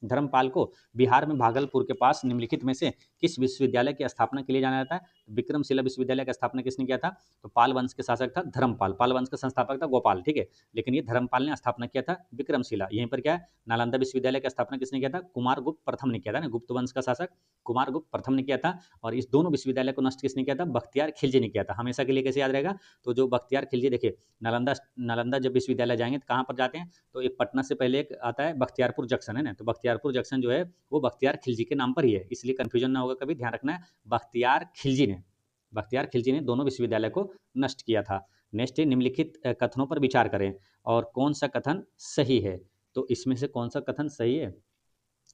धर्मपाल को बिहार में भागलपुर के पास निम्नलिखित में से किस विश्वविद्यालय की स्थापना के लिए जाना जाता है? विक्रमशिला विश्वविद्यालय की स्थापना किसने किया था? तो पाल वंश के शासक था धर्मपाल। पाल वंश का संस्थापक था गोपाल, ठीक है। लेकिन ये धर्मपाल ने स्थापना किया था विक्रमशिला। यहीं पर क्या है? नालंदा विश्वविद्यालय की स्थापना किसने किया था? कुमारगुप्त प्रथम ने किया था ना, गुप्त वंश का शासक कुमारगुप्त प्रथम ने किया था। और इस दोनों विश्वविद्यालय को नष्ट किसने किया था? बख्तियार खिलजी ने किया था। हमेशा के लिए कैसे याद रहेगा? तो जो बख्तियार खिलजी, देखिए नालंदा नालंदा जब विश्वविद्यालय जाएंगे तो कहाँ पर जाते हैं? तो एक पटना से पहले एक आता है बख्तियारपुर जंक्शन, है ना। तो बख्तियारपुर जंक्शन जो है वो बख्तियार खिलजी के नाम पर ही है, इसलिए कंफ्यूजन ना होगा कभी, ध्यान रखना है। बख्तियार खिलजी ने दोनों विश्वविद्यालय को नष्ट किया था। नेक्स्ट है निम्नलिखित कथनों पर विचार करें और कौन सा कथन सही है? तो इसमें से कौन सा कथन सही है?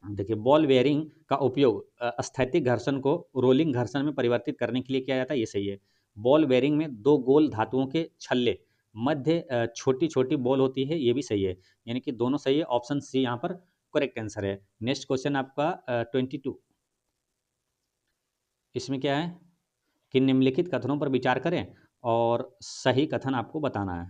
देखिए बॉल बेयरिंग का उपयोग स्थैतिक घर्षण को रोलिंग घर्षण में परिवर्तित करने के लिए किया जाता है, ये सही है। बॉल बेयरिंग में दो गोल धातुओं के छल्ले मध्य छोटी छोटी बॉल होती है, ये भी सही है। यानी कि दोनों सही है। ऑप्शन सी यहाँ पर करेक्ट आंसर है। नेक्स्ट क्वेश्चन आपका 22, इसमें क्या है कि निम्नलिखित कथनों पर विचार करें और सही कथन आपको बताना है।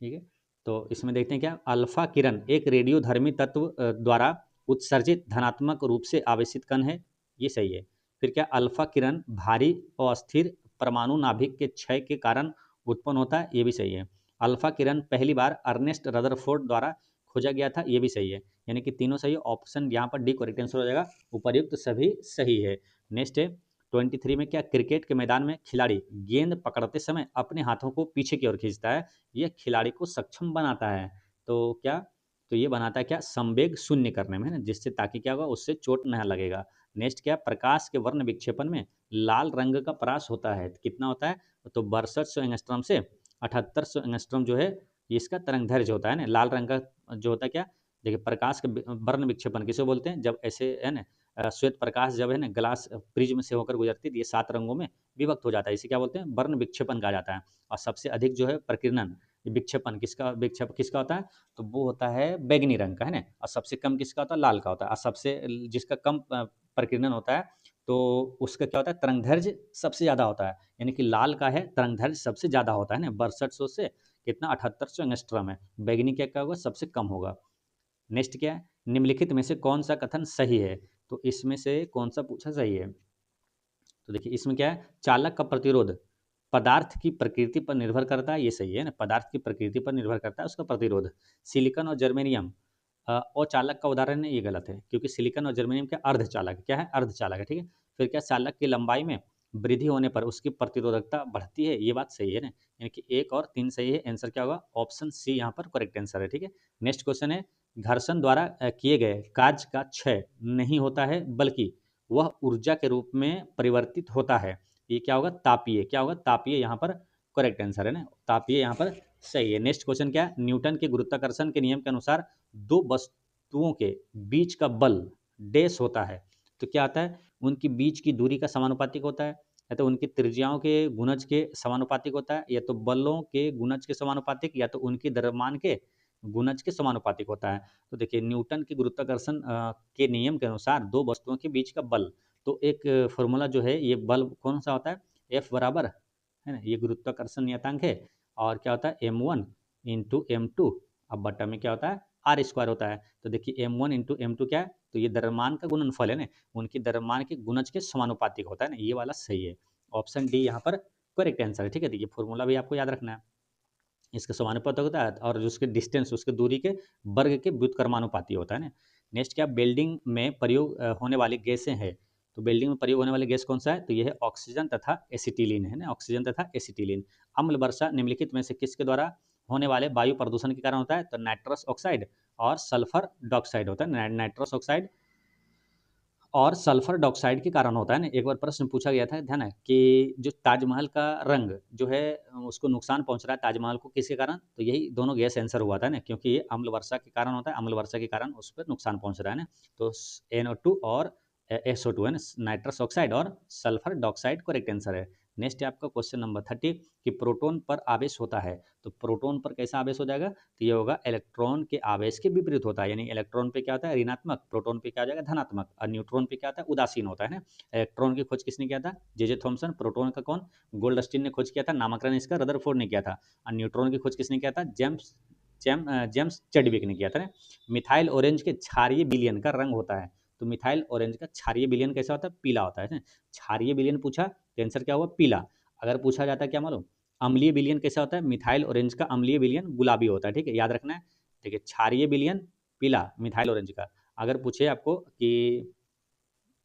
ठीक है, तो इसमें देखते हैं क्या, अल्फा किरण एक रेडियोधर्मी तत्व द्वारा उत्सर्जित धनात्मक रूप से आवेशित कण है, ये सही है। फिर क्या, अल्फा किरण भारी और अस्थिर परमाणु नाभिक के क्षय के कारण उत्पन्न होता है, ये भी सही है। अल्फा किरण पहली बार अर्नेस्ट रदरफोर्ड द्वारा खोजा गया था, ये भी सही है। यानी कि तीनों सही है, ऑप्शन यहाँ पर डी करेक्ट आंसर हो जाएगा, उपर्युक्त सभी सही है। नेक्स्ट है 23 में क्या, क्रिकेट के मैदान में खिलाड़ी गेंद पकड़ते समय अपने हाथों को पीछे की ओर खींचता है, यह खिलाड़ी को सक्षम बनाता है। तो क्या, तो ये बनाता है क्या, संवेग शून्य करने में, है ना, जिससे ताकि क्या होगा, उससे चोट नहीं लगेगा। नेक्स्ट क्या, प्रकाश के वर्ण विक्षेपण में लाल रंग का परास होता है, कितना होता है, तो 6200 एंगस्ट्रॉम से 7800 एंगस्ट्रॉम जो है ये इसका तरंग दैर्ध्य होता है ना। लाल रंग का जो होता है क्या, देखिए प्रकाश के वर्ण विक्षेपण किसे बोलते हैं, जब ऐसे है ना श्वेत प्रकाश जब है ना ग्लास प्रिज्म से होकर गुजरती है, ये 7 रंगों में विभक्त हो जाता है, इसे क्या बोलते हैं, वर्ण विक्षेपण कहा जाता है। और सबसे अधिक जो है प्रकीर्णन विक्षेपण किसका होता है, तो वो होता है बैगनी रंग का, है ना। और सबसे कम किसका होता है, लाल का होता है। और सबसे जिसका कम प्रकीर्णन होता है तो उसका क्या होता है, तरंगदैर्घ्य सबसे ज़्यादा होता है। यानी कि लाल का है तरंगदैर्घ्य सबसे ज़्यादा होता है ना, 6200 से कितना 7800 एंगस्ट्रॉम है। बैगनी क्या होगा, सबसे कम होगा। नेक्स्ट क्या है, निम्नलिखित में से कौन सा कथन सही है, तो इसमें से कौन सा पूछा सही है, तो देखिए इसमें क्या है, चालक का प्रतिरोध पदार्थ की प्रकृति पर निर्भर करता है, ये सही है ना, पदार्थ की प्रकृति पर निर्भर करता है उसका प्रतिरोध। सिलिकॉन और जर्मेनियम अचालक का उदाहरण है, ये गलत है, क्योंकि सिलिकॉन और जर्मेनियम क्या, अर्धचालक क्या है, अर्धचालक है। ठीक है, फिर क्या, चालक की लंबाई में वृद्धि होने पर उसकी प्रतिरोधकता बढ़ती है, ये बात सही है ना। यानी कि 1 और 3 सही है, आंसर क्या होगा, ऑप्शन सी यहाँ पर करेक्ट आंसर है। ठीक है, नेक्स्ट क्वेश्चन है, घर्षण द्वारा किए गए कार्य का क्षय नहीं होता है, बल्कि वह ऊर्जा के रूप में परिवर्तित होता है, ये क्या होगा, तापीय, क्या होगा, तापीय यहाँ पर करेक्ट आंसर है ना, तापीय यहाँ पर सही है। नेक्स्ट क्वेश्चन क्या है, न्यूटन के गुरुत्वाकर्षण के नियम के अनुसार दो वस्तुओं के बीच का बल डैश होता है, तो क्या आता है, उनकी बीच की दूरी का समानुपातिक होता है, या तो उनकी त्रिज्याओं के गुणज के समानुपातिक होता है, या तो बलों के गुणज के समानुपातिक, या तो उनके द्रव्यमान के गुणज के समानुपातिक होता है। तो देखिए न्यूटन के गुरुत्वाकर्षण के नियम के अनुसार दो वस्तुओं के बीच का बल, तो एक फॉर्मूला जो है, ये बल कौन सा होता है, एफ बराबर है ना, ये गुरुत्वाकर्षण नियतांक है, और क्या होता है m1 इंटू m2, अब बट्टा में क्या होता है, आर स्क्वायर होता है। तो देखिए m1 इंटू m2 क्या है, तो ये द्रव्यमान का गुणनफल है ना, उनकी द्रव्यमान के गुणज के समानुपातिक होता है ना, ये वाला सही है, ऑप्शन डी यहाँ पर करेक्ट आंसर है। ठीक है, देखिए फॉर्मूला भी आपको याद रखना है, इसका समानुपाती होता है, और उसके डिस्टेंस उसके दूरी के वर्ग के व्युत्क्रमानुपाती होता है ना। नेक्स्ट क्या, बिल्डिंग में प्रयोग होने वाली गैसें हैं, तो बिल्डिंग में प्रयोग होने वाली गैस कौन सा है, तो यह है ऑक्सीजन तथा एसिटिलीन, है ना, ऑक्सीजन तथा एसिटिलीन। अम्ल वर्षा निम्नलिखित में से किसके द्वारा होने वाले वायु प्रदूषण के कारण होता है, तो नाइट्रस ऑक्साइड और सल्फर डाइऑक्साइड होता है, नाइट्रस ऑक्साइड और सल्फर डाइऑक्साइड के कारण होता है ना। एक बार प्रश्न पूछा गया था, ध्यान है, कि जो ताजमहल का रंग जो है उसको नुकसान पहुंच रहा है ताजमहल को, किसके कारण, तो यही दोनों गैस आंसर हुआ था ना, क्योंकि ये अम्ल वर्षा के कारण होता है, अम्ल वर्षा के कारण उस पर नुकसान पहुंच रहा है ना। तो NO2 और SO2 है ना, नाइट्रस ऑक्साइड और सल्फर डाइऑक्साइड करेक्ट आंसर है। नेक्स्ट है आपका क्वेश्चन नंबर 30 कि प्रोटॉन पर आवेश होता है, तो प्रोटॉन पर कैसा आवेश हो जाएगा, तो ये होगा इलेक्ट्रॉन के आवेश के विपरीत होता है, यानी इलेक्ट्रॉन पे क्या होता है, ऋणात्मक, प्रोटॉन पे क्या हो जाएगा, धनात्मक, और न्यूट्रॉन पे क्या होता है, उदासीन होता है ना। इलेक्ट्रॉन की खोज किसने किया था, जे थॉमसन। प्रोटॉन का कौन, गोल्डस्टीन ने खोज किया था, नामकरण इसका रदरफोर्ड ने किया था। और न्यूट्रॉन की खोज किसने किया था, जेम्स चैडविक ने किया था ना। मिथाइल ऑरेंज के क्षारीय विलयन का रंग होता है, तो मिथाइल ऑरेंज का क्षारीय विलयन कैसा होता है, पीला होता है ना। क्षारीय विलयन पूछा तो आंसर क्या हुआ, पीला। अगर पूछा जाता है क्या मालूम, अम्लीय विलयन कैसा होता है, मिथाइल ऑरेंज का अम्लीय विलयन गुलाबी होता है। ठीक है, याद रखना है। देखिए क्षारीय विलयन पीला मिथाइल ऑरेंज का, अगर पूछे आपको कि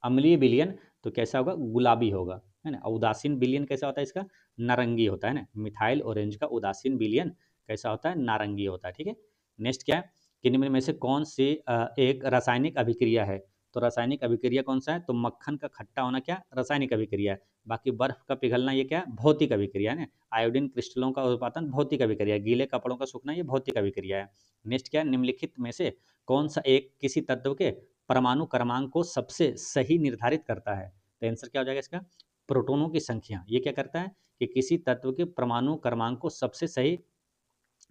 अम्लीय विलयन तो कैसा होगा, गुलाबी होगा, है ना। उदासीन विलयन कैसा होता है इसका, नारंगी होता है ना। मिथाइल ऑरेंज का उदासीन विलयन कैसा होता है, नारंगी होता है। ठीक है, नेक्स्ट क्या है कि निम्न में से कौन सी एक रासायनिक अभिक्रिया है, तो रासायनिक अभिक्रिया कौन सा है, तो मक्खन का खट्टा होना क्या रासायनिक अभिक्रिया है, बाकी बर्फ का पिघलना ये क्या भौतिक अभिक्रिया है ना। आयोडीन क्रिस्टलों का उत्पादन भौतिक अभिक्रिया है, गीले कपड़ों का सूखना ये भौतिक अभिक्रिया है। नेक्स्ट क्या है, निम्नलिखित में से कौन सा एक किसी तत्व के परमाणु क्रमांक को सबसे सही निर्धारित करता है, तो आंसर क्या हो जाएगा इसका, प्रोटॉनों की संख्या। ये क्या करता है कि किसी तत्व के परमाणु क्रमांक को सबसे सही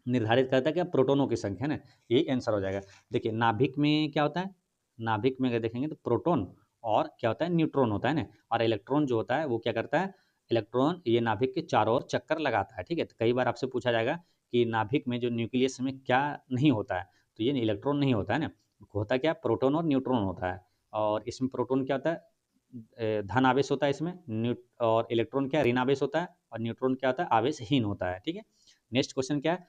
निर्धारित करता है क्या, प्रोटोनों की संख्या, है ना, यही आंसर हो जाएगा। देखिए नाभिक में क्या होता है, नाभिक में अगर देखेंगे तो प्रोटोन और क्या होता है, न्यूट्रॉन होता है ना, और इलेक्ट्रॉन जो होता है वो क्या करता है, इलेक्ट्रॉन ये नाभिक के चारों ओर चक्कर लगाता है, ठीक है। तो कई बार आपसे पूछा जाएगा कि नाभिक में जो न्यूक्लियस में क्या नहीं होता है, तो ये इलेक्ट्रॉन नहीं होता है ना, होता क्या, प्रोटोन और न्यूट्रॉन होता है। और इसमें प्रोटोन क्या होता है, धन आवेश होता है इसमें, और इलेक्ट्रॉन क्या, ऋण आवेश होता है, और न्यूट्रॉन क्या होता है, आवेशहीन होता है, ठीक है। नेक्स्ट क्वेश्चन क्या है,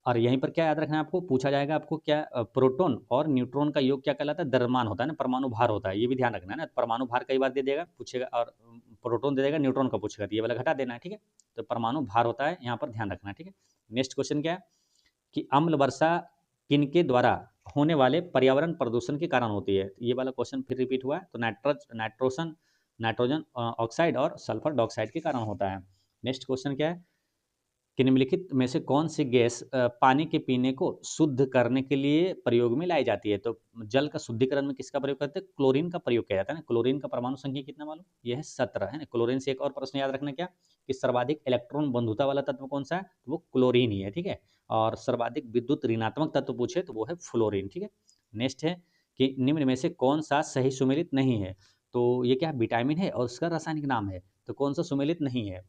और यहीं पर क्या याद रखना है आपको, पूछा जाएगा आपको क्या, प्रोटॉन और न्यूट्रॉन का योग क्या कहलाता है, द्रव्यमान होता है ना, परमाणु भार होता है, ये भी ध्यान रखना है ना, परमाणु भार कई बार दे देगा पूछेगा, और प्रोटॉन दे देगा, न्यूट्रॉन का पूछेगा, तो ये वाला घटा देना है, ठीक है। तो परमाणु भार होता है, यहाँ पर ध्यान रखना है, ठीक है। नेक्स्ट क्वेश्चन क्या है कि अम्ल वर्षा किनके द्वारा होने वाले पर्यावरण प्रदूषण के कारण होती है, ये वाला क्वेश्चन फिर रिपीट हुआ है, तो नाइट्रोजन ऑक्साइड और सल्फर डाइऑक्साइड के कारण होता है। नेक्स्ट क्वेश्चन क्या है कि निम्नलिखित में से कौन सी गैस पानी के पीने को शुद्ध करने के लिए प्रयोग में लाई जाती है, तो जल का शुद्धिकरण में किसका प्रयोग करते हैं, क्लोरीन का प्रयोग किया जाता है ना। क्लोरीन का परमाणु संख्या कितना मालूम, यह है 17, है ना। क्लोरीन से एक और प्रश्न याद रखना क्या, कि सर्वाधिक इलेक्ट्रॉन बंधुता वाला तत्व कौन सा है, तो वो क्लोरीन ही है, ठीक है। और सर्वाधिक विद्युत ऋणात्मक तत्व पूछे तो वो है फ्लोरीन, ठीक है। नेक्स्ट है कि निम्न में से कौन सा सही सुमेलित नहीं है, तो ये क्या विटामिन है और उसका रासायनिक नाम है, तो कौन सा सुमेलित नहीं है,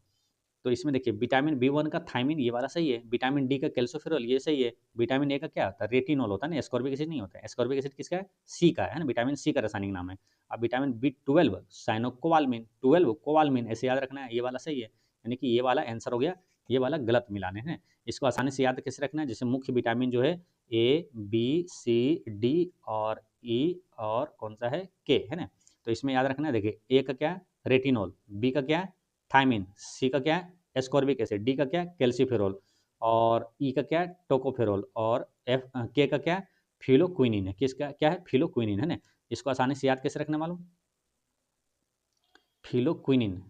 तो इसमें देखिए विटामिन बी1 का थायमिन, ये वाला सही है, विटामिन डी का कैल्सोफेरॉल, ये सही है, विटामिन ए का क्या होता है, रेटिनॉल होता है ना, एस्कॉर्बिक एसिड नहीं होता है, एस्कॉर्बिक एसिड किसका है, सी का है ना, विटामिन सी का रासायनिक नाम है। अब विटामिन बी12 साइनोकोबाल्मिन, 12 कोबाल्मिन, ऐसे याद रखना है, ये वाला सही है, यानी कि ये वाला आंसर हो गया, ये वाला गलत मिलाने हैं। इसको आसानी से याद कैसे रखना है, जैसे मुख्य विटामिन जो है ए बी सी डी और ई और कौन सा है के, है ना। तो इसमें याद रखना है, देखिए ए का क्या है, रेटिनॉल, बी का क्या है, थायमिन, सी का क्या है, एस्कॉर्बिक एसिड, डी का क्या है, कैल्सीफेरोल, और ई का क्या है, टोकोफेरोल, और एफ के का क्या है, फिलोक्विनिन है, किसका क्या है, फिलोक्विनिन, है ना। इसको आसानी से याद कैसे रखना मालूम, फिलोक्विनिन,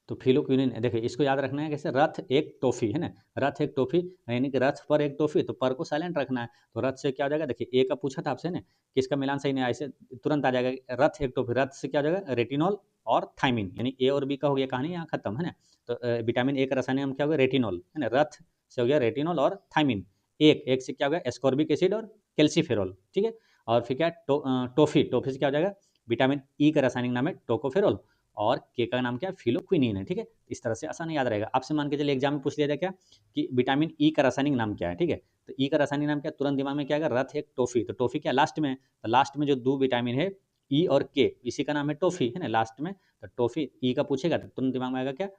तो फिलोक्विनिन देखिए इसको याद रखना है कैसे, रथ एक टॉफी, है ना, रथ एक टॉफी, यानी कि रथ पर एक टॉफी, तो पर को साइलेंट रखना है, तो रथ से क्या हो जाएगा, देखिए ए का पूछा था आपसे ना, किसका मिलान सही नहीं, ऐसे तुरंत आ जाएगा, रथ एक टॉफी, रथ से क्या हो जाएगा, रेटिनॉल और थायमिन, यानी ए और बी का हो गया, कहानी यहाँ खत्म, है ना। तो विटामिन ए का रासायनिक नाम क्या हो गया, रेटिनॉल, है ना, रथ से हो गया रेटिनॉल और थायमिन, एक एक से क्या हो गया, एस्कॉर्बिक एसिड और कैल्सीफेरॉल, ठीक है। और फिर क्या टॉफी, टॉफी से क्या हो जाएगा, विटामिन ई का रासायनिक नाम है टोकोफेरॉल, और के का नाम क्या है, फिलोक्विनिन है, ठीक है। इस तरह से आसान याद रहेगा। आपसे मान के चलिए एग्जाम में पूछ लिया जाए क्या, कि विटामिन ई का रासायनिक नाम क्या है, ठीक है। तो ई का रासायनिक नाम क्या, तुरंत दिमाग में क्या आएगा, रथ एक टॉफी, तो टॉफी क्या लास्ट में है, तो लास्ट में जो दो विटामिन है ई और के, इसी का नाम है टॉफी, है ना, लास्ट में, तो टॉफी ई का पूछेगा तो तुरंत दिमाग में आएगा क्या,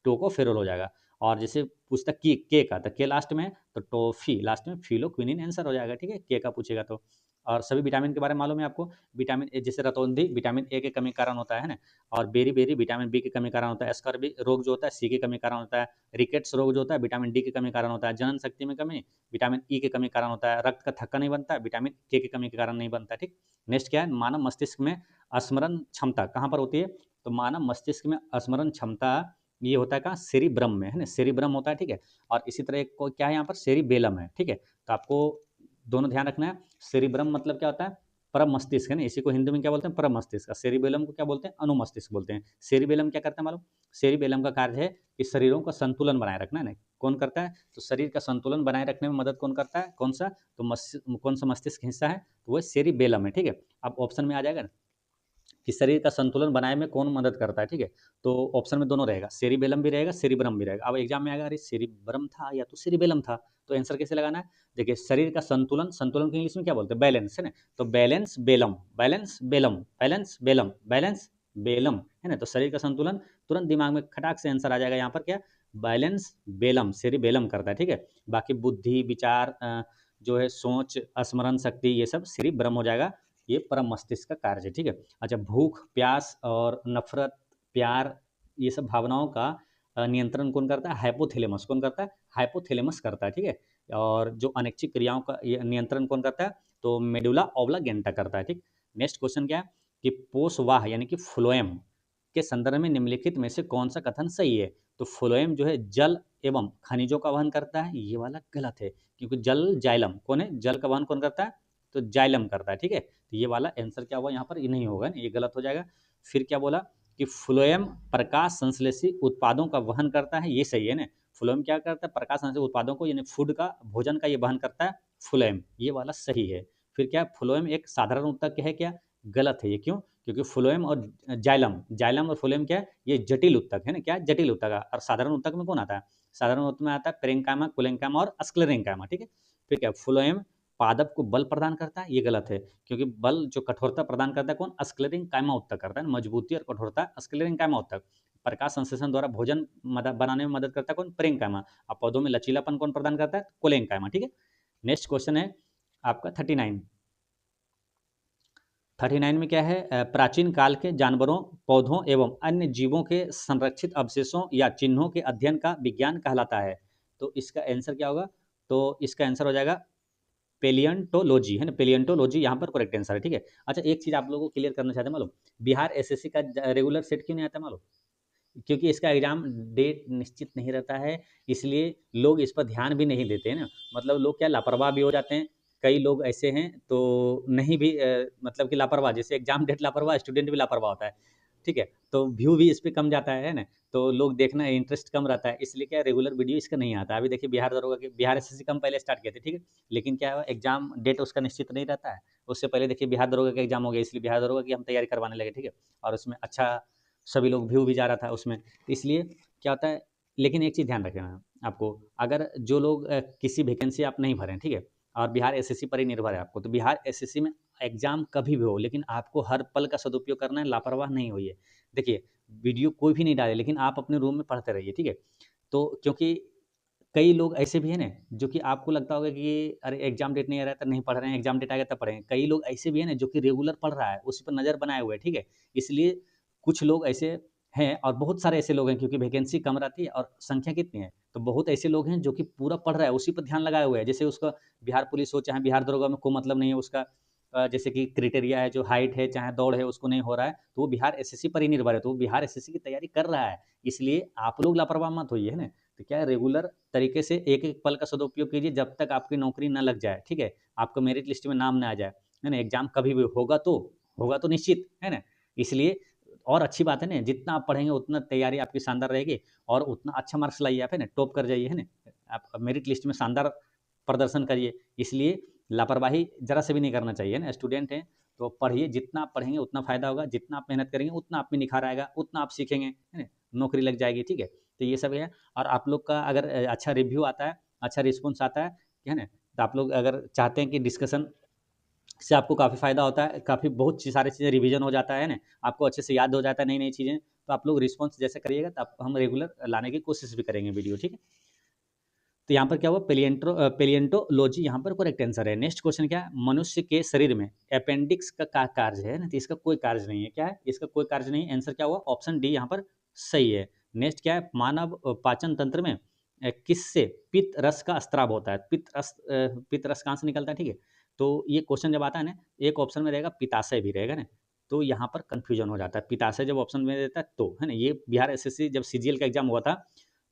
टोकोफेरोल हो जाएगा। और जैसे पूछता की के का, तो के लास्ट में है, तो टॉफी लास्ट में, फिलोक्विनिन आंसर हो जाएगा, ठीक है, के का पूछेगा तो। और सभी विटामिन के बारे में मालूम है आपको, विटामिन ए जैसे रतौंधी विटामिन ए के कमी के कारण होता है ना, और बेरी बेरी विटामिन बी के कमी के कारण होता है, स्कर्वी रोग जो होता है सी के कमी के कारण होता है, रिकेट्स रोग जो होता है विटामिन डी के कमी के कारण होता है, जनन शक्ति में कमी विटामिन ई के कमी के कारण होता है, रक्त का थक्का नहीं बनता विटामिन के कमी के कारण नहीं बनता, ठीक। नेक्स्ट क्या है, मानव मस्तिष्क में स्मरण क्षमता कहाँ पर होती है, तो मानव मस्तिष्क में स्मरण क्षमता ये होता है कहाँ, सेरिब्रम में, है ना, सेरिब्रम होता है, ठीक है। और इसी तरह एक क्या है यहाँ पर, सेरिबेलम है, ठीक है। तो आपको दोनों ध्यान रखना है, सेरिब्रम मतलब क्या होता है, परम मस्तिष्क, है ना, इसी को हिंदी में क्या बोलते हैं, परम मस्तिष्क, सेरिबेलम को क्या बोलते हैं, अनुमस्तिष्क बोलते हैं। सेरिबेलम क्या करता है मालूम, सेरिबेलम का कार्य है कि शरीरों का संतुलन बनाए रखना है ना, कौन करता है, तो शरीर का संतुलन बनाए रखने में मदद कौन करता है, कौन सा, तो कौन सा मस्तिष्क हिस्सा है, तो वो सेरिबेलम है, ठीक है। अब ऑप्शन में आ जाएगा ना कि शरीर का संतुलन बनाए में कौन मदद करता है, ठीक है। तो ऑप्शन में दोनों रहेगा, सेरिबेलम भी रहेगा, सेरिब्रम भी रहेगा। अब एग्जाम में आएगा अरे सेरिब्रम था या तो सेरिबेलम था, तो आंसर कैसे लगाना है, देखिए शरीर का संतुलन, संतुलन को इंग्लिश में क्या बोलते हैं, बैलेंस, है ना, तो balance Belum, balance Belum, balance Belum, balance Belum, है ना। तो शरीर का संतुलन, तुरंत दिमाग में खटाक से आंसर आ जाएगा यहाँ पर क्या, बैलेंस बेलम, सेरिबेलम करता है, ठीक है। बाकी बुद्धि विचार जो है सोच स्मरण शक्ति ये सब सेरिब्रम हो जाएगा, ये परम मस्तिष्क का कार्य है, ठीक है। अच्छा, भूख प्यास और नफरत प्यार ये सब भावनाओं का नियंत्रण कौन करता है, हाइपोथैलेमस कौन करता है, हाइपोथैलेमस करता है, ठीक है। और जो अनैच्छिक क्रियाओं का नियंत्रण कौन करता है, तो मेडुला ऑब्लागेंटा करता है, ठीक। नेक्स्ट क्वेश्चन क्या है कि पोषवाह यानी कि फ्लोएम के संदर्भ में निम्नलिखित में से कौन सा कथन सही है, तो फ्लोएम जो है जल एवं खनिजों का वहन करता है, ये वाला गलत है, क्योंकि जल जाइलम कौन है, जल का वहन कौन करता है, तो जाइलम करता है, ठीक है। तो ये वाला आंसर क्या हुआ यहाँ पर, ये नहीं होगा, ये गलत हो जाएगा। फिर क्या बोला कि फ्लोएम प्रकाश संश्लेषी उत्पादों का वहन करता है, ये सही है ना, फ्लोएम क्या करता है, प्रकाश संश्लेषित उत्पादों को यानी फूड का, भोजन का ये वहन करता है फ्लोएम, ये वाला सही है। फिर क्या, फ्लोएम एक साधारण ऊतक है क्या, गलत है ये, क्यों, क्योंकि फ्लोएम और जाइलम और फ्लोएम क्या है, ये जटिल ऊतक है ना, क्या जटिल ऊतक है। और साधारण ऊतक में कौन आता है, साधारण ऊतक में आता है पेरेन्काइमा, कोलेन्काइमा और स्क्लेरेन्काइमा, ठीक है। फिर क्या, फ्लोएम पादप को बल प्रदान करता है, ये गलत है, क्योंकि बल जो कठोरता प्रदान करता है कौन, स्क्लेरेन्काइमा ऊतक करता है, मजबूती और कठोरता स्क्लेरेन्काइमा ऊतक। प्रकाश संश्लेषण द्वारा भोजन बनाने में मदद करता है कौन, पेरेन्काइमा। और पौधों में लचीलापन कौन प्रदान करता है, कोलेन्काइमा, ठीक है। नेक्स्ट क्वेश्चन है आपका 39 में क्या है, प्राचीन काल के जानवरों, पौधों एवं अन्य जीवों के संरक्षित अवशेषों या चिन्हों के अध्ययन का विज्ञान कहलाता है। तो इसका आंसर क्या होगा, तो इसका आंसर हो जाएगा पेलियंटोलॉजी, है ना, पेलियंटोलॉजी यहाँ पर करेक्ट आंसर है, ठीक है। अच्छा, एक चीज़ आप लोगों को क्लियर करना चाहते हैं, मालूम बिहार एसएससी का रेगुलर सेट क्यों नहीं आता मालूम, क्योंकि इसका एग्जाम डेट निश्चित नहीं रहता है, इसलिए लोग इस पर ध्यान भी नहीं देते हैं ना। मतलब लोग क्या, लापरवाह भी हो जाते हैं, कई लोग ऐसे हैं तो नहीं भी मतलब कि लापरवाह, जैसे एग्जाम डेट लापरवाह, स्टूडेंट भी लापरवाह होता है, ठीक है। तो व्यू भी इस पर कम जाता है ना, तो लोग देखना इंटरेस्ट कम रहता है, इसलिए क्या रेगुलर वीडियो इसका नहीं आता। अभी देखिए बिहार दरोगा के, बिहार एसएससी कम पहले स्टार्ट किए थे, ठीक है, लेकिन क्या है, एग्जाम डेट उसका निश्चित नहीं रहता है। उससे पहले देखिए बिहार दरोगा का एग्जाम हो गया, इसलिए बिहार दरोगा की हम तैयारी करवाने लगे, ठीक है। और उसमें अच्छा सभी लोग व्यू भी जा रहा था उसमें, इसलिए क्या होता है। लेकिन एक चीज़ ध्यान रखना आपको, अगर जो लोग किसी वैकेंसी आप नहीं भरें, ठीक है, और बिहार एसएससी पर ही निर्भर है आपको, तो बिहार एसएससी में एग्जाम कभी भी हो, लेकिन आपको हर पल का सदुपयोग करना है, लापरवाह नहीं होइए। देखिए वीडियो कोई भी नहीं डाले, लेकिन आप अपने रूम में पढ़ते रहिए, ठीक है। तो क्योंकि कई लोग ऐसे भी हैं ना, जो कि आपको लगता होगा कि अरे एग्जाम डेट नहीं आ रहा है तो नहीं पढ़ रहे हैं, एग्जाम डेट आएगा तब पढ़ेंगे। कई लोग ऐसे भी हैं ना, जो कि रेगुलर पढ़ रहा है, उसी पर नज़र बनाए हुए है, ठीक है। इसलिए कुछ लोग ऐसे हैं, और बहुत सारे ऐसे लोग हैं, क्योंकि वैकेंसी कम रहती है और संख्या कितनी है, तो बहुत ऐसे लोग हैं जो कि पूरा पढ़ रहा है, उसी पर ध्यान लगाए हुए हैं। जैसे उसका बिहार पुलिस हो चाहे बिहार दरोगा में कोई मतलब नहीं है उसका, जैसे कि क्राइटेरिया है, जो हाइट है चाहे दौड़ है, उसको नहीं हो रहा है, तो वो बिहार एसएससी पर ही निर्भर है, तो वो बिहार एसएससी की तैयारी कर रहा है। इसलिए आप लोग लापरवाह मत होइए, है ना। तो क्या है, रेगुलर तरीके से एक एक पल का सदुपयोग कीजिए, जब तक आपकी नौकरी ना लग जाए, ठीक है, आपका मेरिट लिस्ट में नाम ना आ जाए, है ना। एग्जाम कभी भी होगा तो निश्चित है ना। इसलिए और अच्छी बात है ना, जितना आप पढ़ेंगे उतना तैयारी आपकी शानदार रहेगी, और उतना अच्छा मार्क्स लाइए आप, है ना, टॉप कर जाइए, है ना। आप मेरिट लिस्ट में शानदार प्रदर्शन करिए। इसलिए लापरवाही जरा से भी नहीं करना चाहिए ना, स्टूडेंट हैं तो पढ़िए, जितना आप पढ़ेंगे उतना फायदा होगा, जितना आप मेहनत करेंगे उतना आप में निखार आएगा, उतना आप सीखेंगे, है ना, नौकरी लग जाएगी, ठीक है। तो ये सब है। और आप लोग का अगर अच्छा रिव्यू आता है, अच्छा रिस्पॉन्स आता है ना, तो आप लोग अगर चाहते हैं कि डिस्कशन से आपको काफ़ी फ़ायदा होता है, काफ़ी बहुत सी सारी चीज़ें रिवीजन हो जाता है ना, आपको अच्छे से याद हो जाता है नई नई चीज़ें, तो आप लोग रिस्पॉन्स जैसे करिएगा तो हम रेगुलर लाने की कोशिश भी करेंगे वीडियो, ठीक है। तो यहाँ पर क्या हुआ, पेलियंटोलॉजी यहाँ पर करेक्ट आंसर है। नेक्स्ट क्वेश्चन क्या है, मनुष्य के शरीर में अपेंडिक्स का कार्य है ना, तो इसका कोई कार्य नहीं है, क्या है, इसका कोई कार्य नहीं है। आंसर क्या हुआ, ऑप्शन डी यहाँ पर सही है। नेक्स्ट क्या है, मानव पाचन तंत्र में किससे पित्त रस का स्त्राव होता है, पित्त रस कहाँ से निकलता है, ठीक है। तो ये क्वेश्चन जब आता है ना, एक ऑप्शन में रहेगा पिताशय भी रहेगा ना, तो यहाँ पर कंफ्यूजन हो जाता है। पिताशय जब ऑप्शन में देता है तो, है ना, ये बिहार एसएससी जब सीजीएल का एग्जाम हुआ था,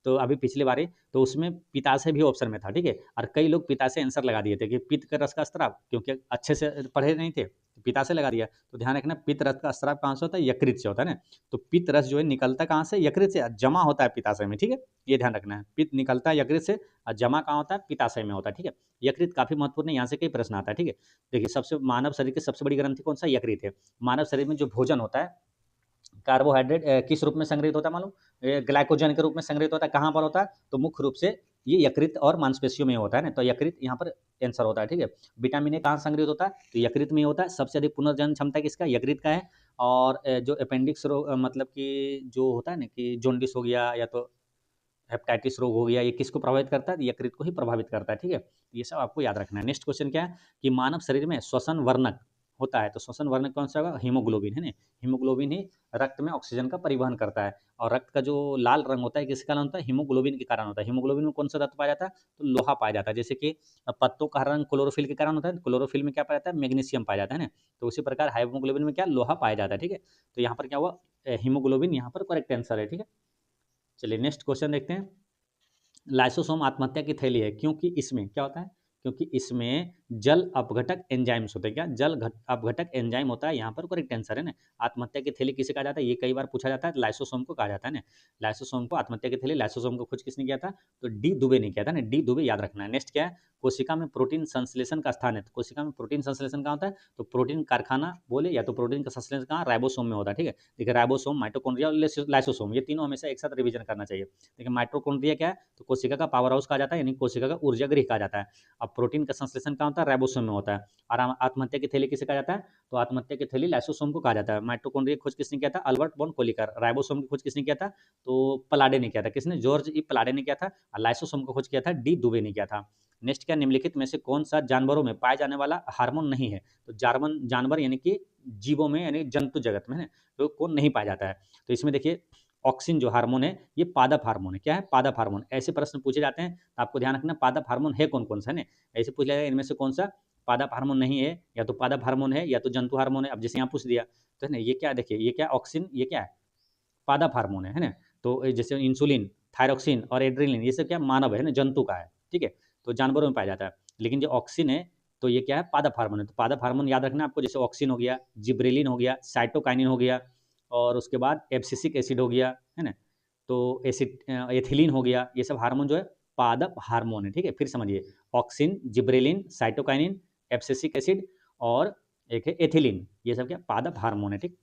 तो अभी पिछले बारी, तो उसमें पिताशय भी ऑप्शन में था, ठीक है। और कई लोग पिताशय आंसर लगा दिए थे कि पित्त का रस का स्राव, क्योंकि अच्छे से पढ़े नहीं थे, तो पिताशय लगा दिया। तो ध्यान रखना, पित्त रस का स्राव कहाँ से होता है, यकृत से होता है ना। तो पित्त रस जो है निकलता कहाँ से, यकृत से, जमा होता है पिताशय में, ठीक है। ये ध्यान रखना है, पित्त निकलता है यकृत से और जमा कहाँ होता है, पिताशय में होता है, ठीक है। यकृत काफी महत्वपूर्ण है, यहाँ से कई प्रश्न आता है, ठीक है। देखिए सबसे, मानव शरीर की सबसे बड़ी ग्रंथि कौन सा, यकृत है। मानव शरीर में जो भोजन होता है, कार्बोहाइड्रेट किस रूप में संग्रहित होता है मालूम, ग्लाइकोजन के रूप में संग्रहित होता है। कहाँ पर होता है, तो मुख्य रूप से ये यकृत और मांसपेशियों में होता है ना, तो यकृत यहाँ पर आंसर होता है, ठीक है। विटामिन ए कहाँ संग्रहित होता है, तो यकृत में होता है। सबसे अधिक पुनर्जनन क्षमता किसका, यकृत का है। और जो अपेंडिक्स रोग, मतलब कि जो होता है ना कि जॉन्डिस हो गया या तो हेपेटाइटिस रोग हो गया, ये किसको प्रभावित करता है, यकृत को ही प्रभावित करता है, ठीक है। ये सब आपको याद रखना है। नेक्स्ट क्वेश्चन क्या है, कि मानव शरीर में श्वसन वर्णक होता है, तो श्वसन वर्णक कौन सा होगा, हीमोग्लोबिन, है ना। हीमोग्लोबिन ही रक्त में ऑक्सीजन का परिवहन करता है, और रक्त का जो लाल रंग होता है किसके कारण होता है, हीमोग्लोबिन के कारण होता है। हीमोग्लोबिन में कौन सा तत्व पाया जाता है, तो लोहा पाया जाता है। जैसे कि पत्तों का रंग क्लोरोफिल के कारण होता है, क्लोरोफिल में क्या पाया जाता है, मैग्नीशियम पाया जाता है ना। तो उसी प्रकार हीमोग्लोबिन में क्या, लोहा पाया जाता है, ठीक है। तो यहाँ पर क्या हुआ, हीमोग्लोबिन यहाँ पर करेक्ट आंसर है, ठीक है। चलिए नेक्स्ट क्वेश्चन देखते हैं। लाइसोसोम आत्महत्या की थैली है, क्योंकि इसमें क्या होता है, क्योंकि इसमें जल अपघटक एंजाइम्स होते हैं। क्या जल अपघटक एंजाइम होता है, यहाँ पर करेक्ट आंसर है ना। आत्महत्या की थैली किसे कहा जाता है, ये कई बार पूछा जाता है, लाइसोसोम को कहा जाता है ना। लाइसोसोम को, आत्महत्या की थैली लाइसोसोम को खोज किसने किया था, तो डी दुबे ने किया था ना, डी दुबे याद रखना है। नेक्स्ट क्या है, कोशिका में प्रोटीन संश्लेषण का स्थान है, तो कोशिका में प्रोटीन संश्लेषण कहाँ होता है, तो प्रोटीन कारखाना बोले या तो प्रोटीन का संश्लेषण कहाँ, राइबोसोम में होता है। ठीक है, देखिए राइबोसोम, माइटोकॉन्ड्रिया और लाइसोसोम, ये तीनों हमेशा एक साथ रिवीजन करना चाहिए। देखिए माइटोकॉन्ड्रिया क्या है, तो कोशिका का पावर हाउस कहा जाता है, यानी कोशिका का ऊर्जा गृह कहा जाता है। अब प्रोटीन का संश्लेषण कहाँ होता है, राइबोसोम में होता है। और आत्महत्या की थैली किसे कहा जाता है, तो आत्महत्या की थैली लाइसोसोम को कहा जाता है। माइटोकॉन्ड्रिया की खोज किसने किया था, अल्बर्ट बॉन कोलिकर। राइबोसोम की खोज किसने किया था, तो पलाडे ने किया था। किसने, जॉर्ज ई पलाडे ने किया था। और लाइसोसोम को खोज किया था डी दुबे ने किया था। नेक्स्ट क्या, निम्नलिखित में से कौन सा जानवरों में पाया जाने वाला हार्मोन नहीं है, तो जानवर यानी कि जीवों में, यानी जंतु जगत में है, तो कौन नहीं पाया जाता है। तो इसमें देखिए ऑक्सिन जो हार्मोन है, ये पादप हार्मोन है। क्या है, पादप हार्मोन। ऐसे प्रश्न पूछे जाते हैं, तो आपको ध्यान रखना पादप हार्मोन है कौन कौन सा है ना, ऐसे पूछ जाएगा इनमें से कौन सा पादप हार्मोन नहीं है, या तो पादप हार्मोन है या तो जंतु हार्मोन है। अब जैसे यहाँ पूछ दिया तो है ना, ये क्या, देखिए ये क्या ऑक्सिन, ये क्या है, पादप हार्मोन है ना। तो जैसे इंसुलिन, थायरोक्सिन और एड्रेनलिन, ये सब क्या मानव है ना, जंतु का है। ठीक है, तो जानवरों में पाया जाता है। लेकिन जो ऑक्सिन है, तो ये क्या है, पादप हार्मोन है। तो पादप हार्मोन याद रखना आपको, जैसे ऑक्सिन हो गया, जिब्रेलिन हो गया, साइटोकाइनिन हो गया, और उसके बाद एब्सिसिक एसिड हो गया, है ना, तो एसिड एथिलीन हो गया। ये सब हार्मोन जो है पादप हार्मोन है। ठीक है, फिर समझिए, auxin, gibberellin, cytokinin, abscisic acid और एक है एथिलीन, ये सब क्या पादप हार्मोन है। ठीक,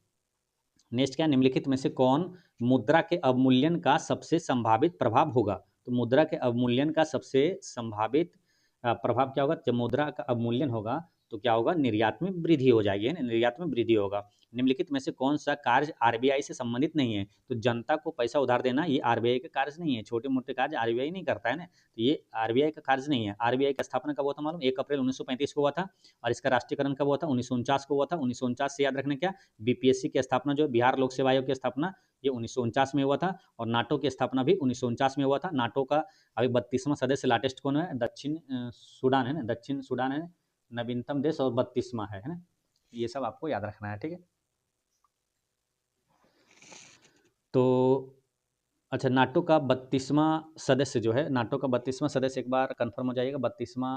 नेक्स्ट क्या, निम्नलिखित में से कौन मुद्रा के अवमूल्यन का सबसे संभावित प्रभाव होगा, तो मुद्रा के अवमूल्यन का सबसे संभावित प्रभाव क्या होगा, जब मुद्रा का अवमूल्यन होगा तो क्या होगा, निर्यात में वृद्धि हो जाएगी, है ना, निर्यात में वृद्धि होगा। निम्नलिखित में से कौन सा कार्य आरबीआई से संबंधित नहीं है, तो जनता को पैसा उधार देना ये आरबीआई का कार्य नहीं है, छोटे मोटे कार्य आरबीआई नहीं करता है ना, तो ये आरबीआई का कार्य नहीं है। आरबीआई का स्थापना कब हुआ था मालूम, 1 अप्रैल 1935 को हुआ था। और इसका राष्ट्रीयकरण कब हुआ था, 1949 को हुआ था। 1949 से याद रखना क्या, बीपीएससी की स्थापना जो बिहार लोक सेवा आयोग की स्थापना, ये 1949 में हुआ था। और नाटो की स्थापना भी 1949 में हुआ था। नाटो का अभी 32वां सदस्य लाटेस्ट कौन है, दक्षिण सूडान है ना, दक्षिण सूडान है नवीनतम देश, और 32वां है ना, ये सब आपको याद रखना है। ठीक है, तो अच्छा, नाटो का 32वां सदस्य जो है, नाटो का 32वां सदस्य एक बार कंफर्म हो जाइएगा, 32वां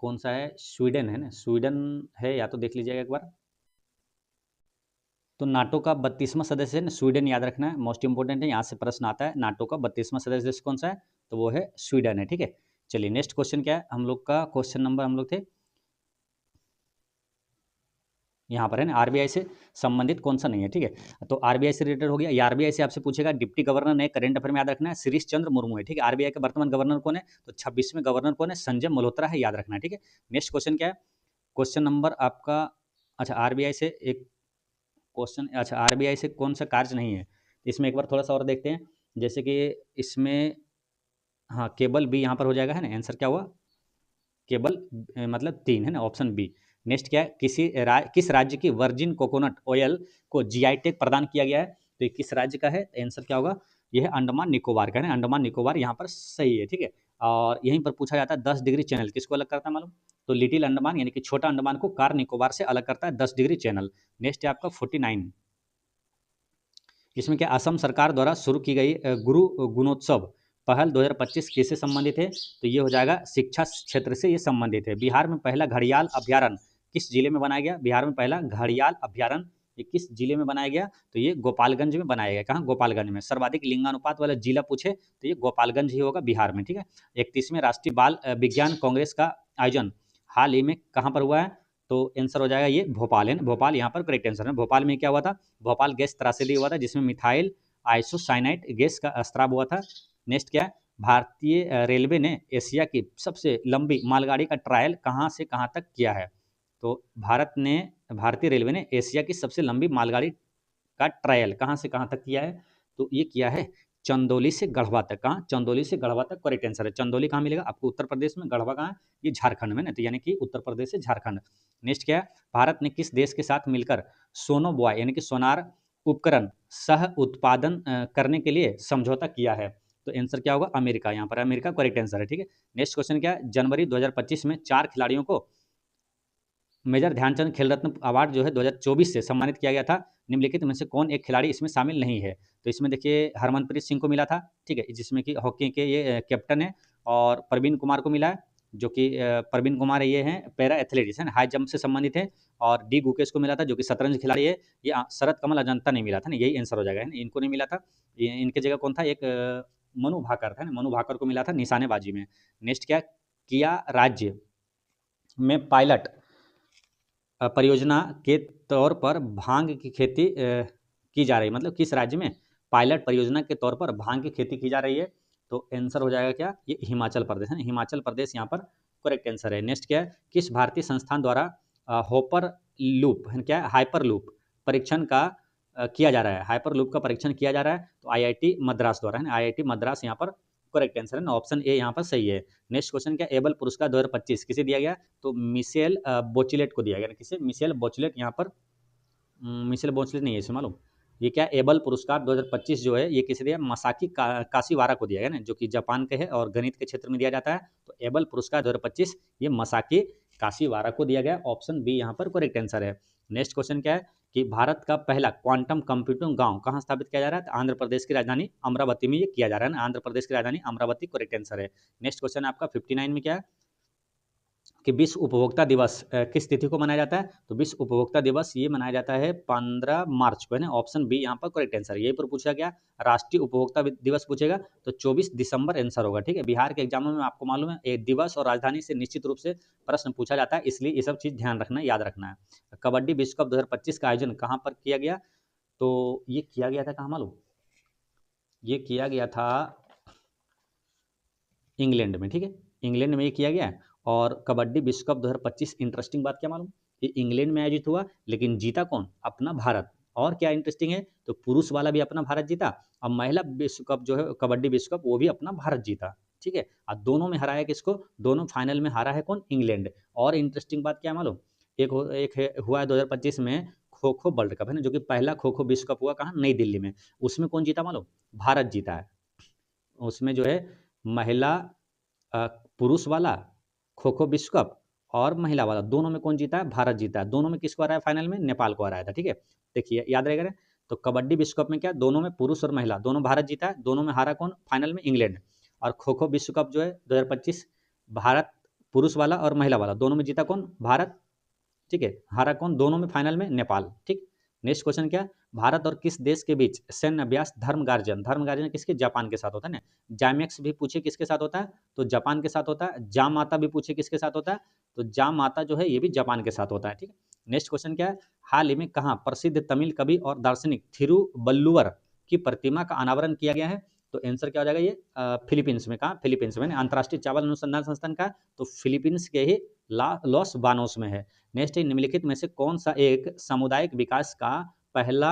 कौन सा है, स्वीडन है ना, स्वीडन है, या तो देख लीजिएगा एक बार। तो नाटो का 32वां सदस्य है स्वीडन, याद रखना है, मोस्ट इंपोर्टेंट है, यहाँ से प्रश्न आता है। नाटो का 32वां सदस्य देश कौन सा है, तो वो है स्वीडन है। ठीक है, चलिए नेक्स्ट क्वेश्चन क्या है, हम लोग का क्वेश्चन नंबर हम लोग थे यहाँ पर है ना, आरबीआई से संबंधित कौन सा नहीं है। ठीक है, तो आरबीआई से रिलेटेड हो गया। ये आरबीआई से आपसे पूछेगा, डिप्टी गवर्नर ने करंट अफेयर में याद रखना है, शिरीष चंद्र मुर्मू है। ठीक है, आरबीआई के वर्तमान गवर्नर कौन है, तो 26वें गवर्नर कौन है, संजय मल्होत्रा है, याद रखना है। ठीक है, नेक्स्ट क्वेश्चन क्या है, क्वेश्चन नंबर आपका, अच्छा आरबीआई से एक क्वेश्चन, अच्छा आरबीआई से कौन सा कार्य नहीं है, इसमें एक बार थोड़ा सा और देखते हैं। जैसे कि इसमें, हाँ केबल बी यहाँ पर हो जाएगा, है ना, आंसर क्या हुआ, केबल मतलब 3 है ना, ऑप्शन बी। नेक्स्ट क्या है, किस राज्य की वर्जिन कोकोनट ऑयल को जीआई टैग प्रदान किया गया है, तो ये किस राज्य का है, आंसर क्या होगा, यह है अंडमान निकोबार का, है ना, अंडमान निकोबार यहाँ पर सही है। ठीक है, और यहीं पर पूछा जाता है 10 डिग्री चैनल किसको अलग करता है मालूम, तो लिटिल अंडमान यानी कि छोटा अंडमान को कार निकोबार से अलग करता है 10 डिग्री चैनल। नेक्स्ट है आपका 49, इसमें क्या, असम सरकार द्वारा शुरू की गई गुरु गुणोत्सव पहल 2025 किससे संबंधित है, तो ये हो जाएगा शिक्षा क्षेत्र से ये संबंधित है। बिहार में पहला घड़ियाल अभ्यारण्य किस जिले में बनाया गया, बिहार में पहला घड़ियाल अभ्यारण्य ये किस जिले में बनाया गया, तो ये गोपालगंज में बनाया गया। कहाँ, गोपालगंज में। सर्वाधिक लिंगानुपात वाला जिला पूछे तो ये गोपालगंज ही होगा बिहार में। ठीक है, 31वें राष्ट्रीय बाल विज्ञान कांग्रेस का आयोजन हाल ही में कहाँ पर हुआ है, तो आंसर हो जाएगा ये भोपाल है, भोपाल यहाँ पर करेक्ट आंसर है। भोपाल में क्या हुआ था, भोपाल गैस त्रासदी हुआ था, जिसमें मिथाइल आइसोसाइनाइट गैस का स्त्राव हुआ था। नेक्स्ट क्या है, भारतीय रेलवे ने एशिया की सबसे लंबी मालगाड़ी का ट्रायल कहाँ से कहाँ तक किया है, तो भारतीय रेलवे ने एशिया की सबसे लंबी मालगाड़ी का ट्रायल कहाँ से कहाँ तक किया है, तो ये किया है चंदौली से गढ़वा तक। कहाँ, चंदौली से गढ़वा तक करेक्ट आंसर है। चंदौली कहाँ मिलेगा आपको, उत्तर प्रदेश में। गढ़वा कहाँ है, ये झारखंड में ना, तो यानी कि उत्तर प्रदेश से झारखंड। नेक्स्ट क्या है, भारत ने किस देश के साथ मिलकर सोनोबॉय यानी कि सोनार उपकरण सह उत्पादन करने के लिए समझौता किया है, तो आंसर क्या होगा, अमेरिका, यहाँ पर अमेरिका करेक्ट आंसर है। ठीक है, नेक्स्ट क्वेश्चन क्या है, जनवरी 2025 में 4 खिलाड़ियों को मेजर ध्यानचंद खेल रत्न अवार्ड जो है 2024 से सम्मानित किया गया था। निम्नलिखित में से कौन एक खिलाड़ी इसमें शामिल नहीं है, तो इसमें देखिए हरमनप्रीत सिंह को मिला था। ठीक है, जिसमें कि हॉकी के ये कैप्टन है, और प्रवीण कुमार को मिला है, जो कि प्रवीण कुमार ये हैं पैरा एथलेटिक्स है ना, हाई जंप से संबंधित है। और डी गुकेश को मिला था जो कि शतरंज खिलाड़ी है। ये शरद कमल अजंता नहीं मिला था ना, यही आंसर हो जाएगा है ना, इनको नहीं मिला था। इनके जगह कौन था, एक मनु भाकर था ना, मनु भाकर को मिला था निशानेबाजी में। नेक्स्ट क्या, किया राज्य में पायलट परियोजना के तौर पर भांग की खेती की जा रही है, मतलब किस राज्य में पायलट परियोजना के तौर पर भांग की खेती की जा रही है। तो आंसर हो जाएगा क्या, ये हिमाचल प्रदेश है, हिमाचल प्रदेश यहाँ पर करेक्ट आंसर है। नेक्स्ट क्या है, किस भारतीय संस्थान द्वारा होपर लूप है क्या, हाइपर लूप परीक्षण का किया जा रहा है, हाइपर लूप का परीक्षण किया जा रहा है। तो आईआईटी मद्रास द्वारा है ना, आईआईटी मद्रास यहाँ पर करेक्ट आंसर है ना, ऑप्शन ए यहाँ पर सही है। नेक्स्ट क्वेश्चन क्या, एबल पुरस्कार 2025 किसे दिया गया, तो मिशेल बोचिलेट को दिया गया। किसे, मिशेल बोचिलेट यहाँ पर, मिशेल बोचिलेट नहीं है इसमें मालूम, ये क्या, एबल पुरस्कार 2025 जो है ये किसे दिया, मसाकी काशीवारा को दिया गया ना, जो कि जापान के है और गणित के क्षेत्र में दिया जाता है। तो एबल पुरस्कार 2025 ये मसाकी काशीवारा को दिया गया, ऑप्शन बी यहाँ पर करेक्ट आंसर है। नेक्स्ट क्वेश्चन क्या है कि भारत का पहला क्वांटम कंप्यूटिंग गांव कहाँ स्थापित किया जा रहा है, तो आंध्र प्रदेश की राजधानी अमरावती में ये किया जा रहा है ना, आंध्र प्रदेश की राजधानी अमरावती करेक्ट आंसर है। नेक्स्ट क्वेश्चन आपका 59 में क्या है कि विश्व उपभोक्ता दिवस किस तिथि को मनाया जाता है, तो विश्व उपभोक्ता दिवस ये मनाया जाता है 15 मार्च को है ना, ऑप्शन बी यहाँ पर करेक्ट आंसर। यही पर पूछा गया, राष्ट्रीय उपभोक्ता दिवस पूछेगा तो 24 दिसंबर आंसर होगा। ठीक है, बिहार के एग्जामों में आपको मालूम है एक दिवस और राजधानी से निश्चित रूप से प्रश्न पूछा जाता है, इसलिए ये सब चीज़ ध्यान रखना, याद रखना है। कबड्डी विश्व कप 2025 का आयोजन कहाँ पर किया गया, तो ये किया गया था कहाँ मालूम, ये किया गया था इंग्लैंड में। ठीक है, इंग्लैंड में ये किया गया है। और कबड्डी विश्व कप 2025 इंटरेस्टिंग बात क्या मालूम, ये इंग्लैंड में आयोजित हुआ लेकिन जीता कौन, अपना भारत। और क्या इंटरेस्टिंग है, तो पुरुष वाला भी अपना भारत जीता और महिला विश्व कप जो है कबड्डी विश्व कप वो भी अपना भारत जीता। ठीक है, और दोनों में हराया किसको, दोनों फाइनल में हारा है कौन, इंग्लैंड। और इंटरेस्टिंग बात क्या मालूम, एक हुआ है 2025 में खो खो वर्ल्ड कप है ना, जो कि पहला खो खो विश्व कप हुआ कहाँ, नई दिल्ली में। उसमें कौन जीता मालूम, भारत जीता है। उसमें जो है महिला पुरुष वाला खो खो विश्व कप और महिला वाला दोनों में कौन जीता है, भारत जीता है। दोनों में किसको हराया फाइनल में, नेपाल को हराया था। ठीक है, देखिए याद रहेगा। तो कबड्डी विश्व कप में क्या, दोनों में पुरुष और महिला दोनों भारत जीता है, दोनों में हारा कौन फाइनल में, इंग्लैंड। और खो खो विश्व कप जो है 2025 भारत पुरुष वाला और महिला वाला दोनों में जीता कौन, भारत। ठीक है, हारा कौन दोनों में फाइनल में, नेपाल। ठीक, नेक्स्ट क्वेश्चन क्या, भारत और किस देश के बीच सैन्य अभ्यास धर्म गार्जन किसके, जापान के साथ होता है ना। जामैक्स भी पूछे किसके साथ होता है, तो जापान के साथ होता है। जाम माता भी पूछे किसके साथ होता है, तो जाम माता जो है ये भी जापान के साथ होता है। ठीक है, नेक्स्ट क्वेश्चन क्या है, हाल ही में कहाँ प्रसिद्ध तमिल कवि और दार्शनिक थिरुवल्लुवर की प्रतिमा का अनावरण किया गया है, तो आंसर क्या हो जाएगा, ये फिलीपींस में। कहाँ, फिलीपींस में, अंतर्राष्ट्रीय चावल अनुसंधान संस्थान का, तो फिलीपींस के ही लॉस बानोस में है। नेक्स्ट है, निम्नलिखित में से कौन सा एक सामुदायिक विकास का पहला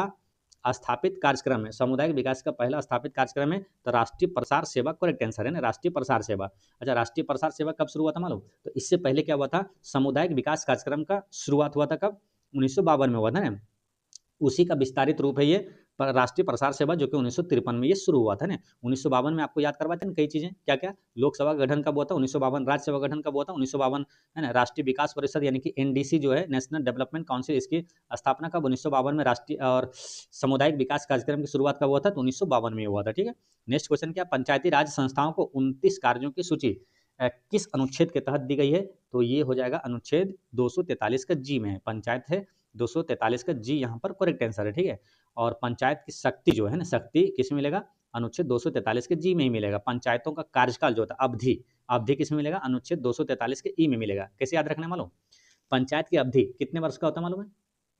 स्थापित कार्यक्रम है, सामुदायिक विकास का पहला स्थापित कार्यक्रम है, तो राष्ट्रीय प्रसार सेवा करेक्ट आंसर है ना, राष्ट्रीय प्रसार सेवा। अच्छा, राष्ट्रीय प्रसार सेवा कब शुरू हुआ था मालूम, तो इससे पहले क्या हुआ था, सामुदायिक विकास कार्यक्रम का शुरुआत हुआ था कब, 1952 में हुआ था ना। उसी का विस्तारित रूप है ये राष्ट्रीय प्रसार सेवा, जो कि 1953 में ये शुरू हुआ था ना। 1952 में आपको याद करवाते हैं कई चीजें, क्या क्या, लोकसभा गठन कब हुआ था 1952, राज्यसभा गठन कब हुआ था 1952 है ना, राष्ट्रीय विकास परिषद यानी कि एनडीसी जो है नेशनल डेवलपमेंट काउंसिल, इसकी स्थापना कब 1952 में, राष्ट्रीय और सामुदायिक विकास कार्यक्रम की शुरुआत कब हुआ था, तो 1952 में हुआ था। ठीक है, नेक्स्ट क्वेश्चन क्या, पंचायती राज संस्थाओं को 29 कार्यों की सूची किस अनुच्छेद के तहत दी गई है, तो ये हो जाएगा अनुच्छेद 243 का जी में है, पंचायत है 243 का जी यहाँ पर करेक्ट आंसर है। ठीक है, और पंचायत की शक्ति जो है ना, शक्ति किस में मिलेगा, अनुच्छेद 243 के जी में ही मिलेगा। पंचायतों का कार्यकाल जो होता है, अवधि, अवधि किस में मिलेगा, अनुच्छेद 243 के ई में मिलेगा। कैसे याद रखना मालूम, पंचायत की अवधि कितने वर्ष का होता है मालूम है,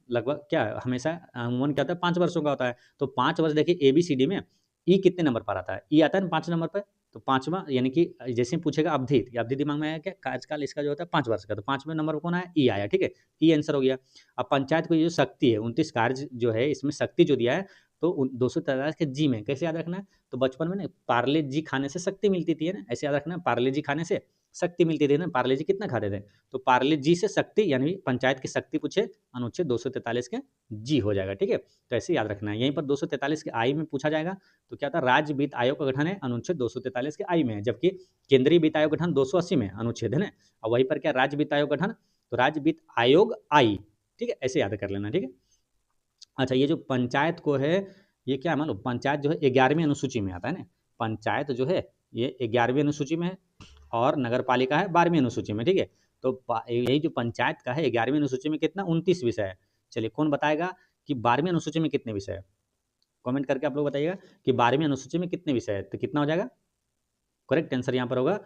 लगभग क्या हमेशा अमूमन क्या होता है 5 वर्षों का होता है। तो 5 वर्ष देखिए एबीसीडी में ई कितने नंबर पर आता है, ई आता है ना 5 नंबर पर। तो पांचवा यानी कि जैसे पूछेगा अवधि, अवधि दिमाग में आया क्या, कार्यकाल इसका जो होता है 5 वर्ष का, तो 5वें नंबर पर कौन आया, ई आया। ठीक है, ई आंसर हो गया। अब पंचायत को ये जो शक्ति है 29 कार्य जो है इसमें शक्ति जो दिया है, तो 243 के जी में कैसे याद रखना है, तो बचपन में ना पार्ले जी खाने से शक्ति मिलती थी है ना, ऐसे याद रखना, पार्ले जी खाने से शक्ति मिलती थी ना, पार्ले जी कितना खाते थे, तो पार्ले जी से शक्ति यानी पंचायत की शक्ति पूछे, अनुच्छेद 243 के जी हो जाएगा। ठीक है, तो ऐसे याद रखना है। यहीं पर 243 के आई में पूछा जाएगा, तो क्या था, राज्य वित्त आयोग का गठन है अनुच्छेद 243 के आई में है, जबकि केंद्रीय वित्त आयोग गठन 280 में अनुच्छेद है ना, और वहीं पर क्या राज्य वित्त आयोग गठन, तो राज्य वित्त आयोग आई। ठीक है, ऐसे याद कर लेना। ठीक है, अच्छा, ये जो पंचायत को है ये क्या है मालूम, पंचायत जो है 11वीं अनुसूची में आता है ना, पंचायत जो है ये 11वीं अनुसूची में है। और नगर पालिका है 12वीं अनुसूची में, ठीक है। तो यही जो पंचायत का है 11वीं अनुसूची में कितना 29 विषय है। चलिए कौन बताएगा कि 12वीं अनुसूची में कितने विषय है, कमेंट करके आप लोग बताइएगा कि 12वीं अनुसूची में कितने विषय है, तो कितना हो जाएगा करेक्ट आंसर यहाँ पर होगा,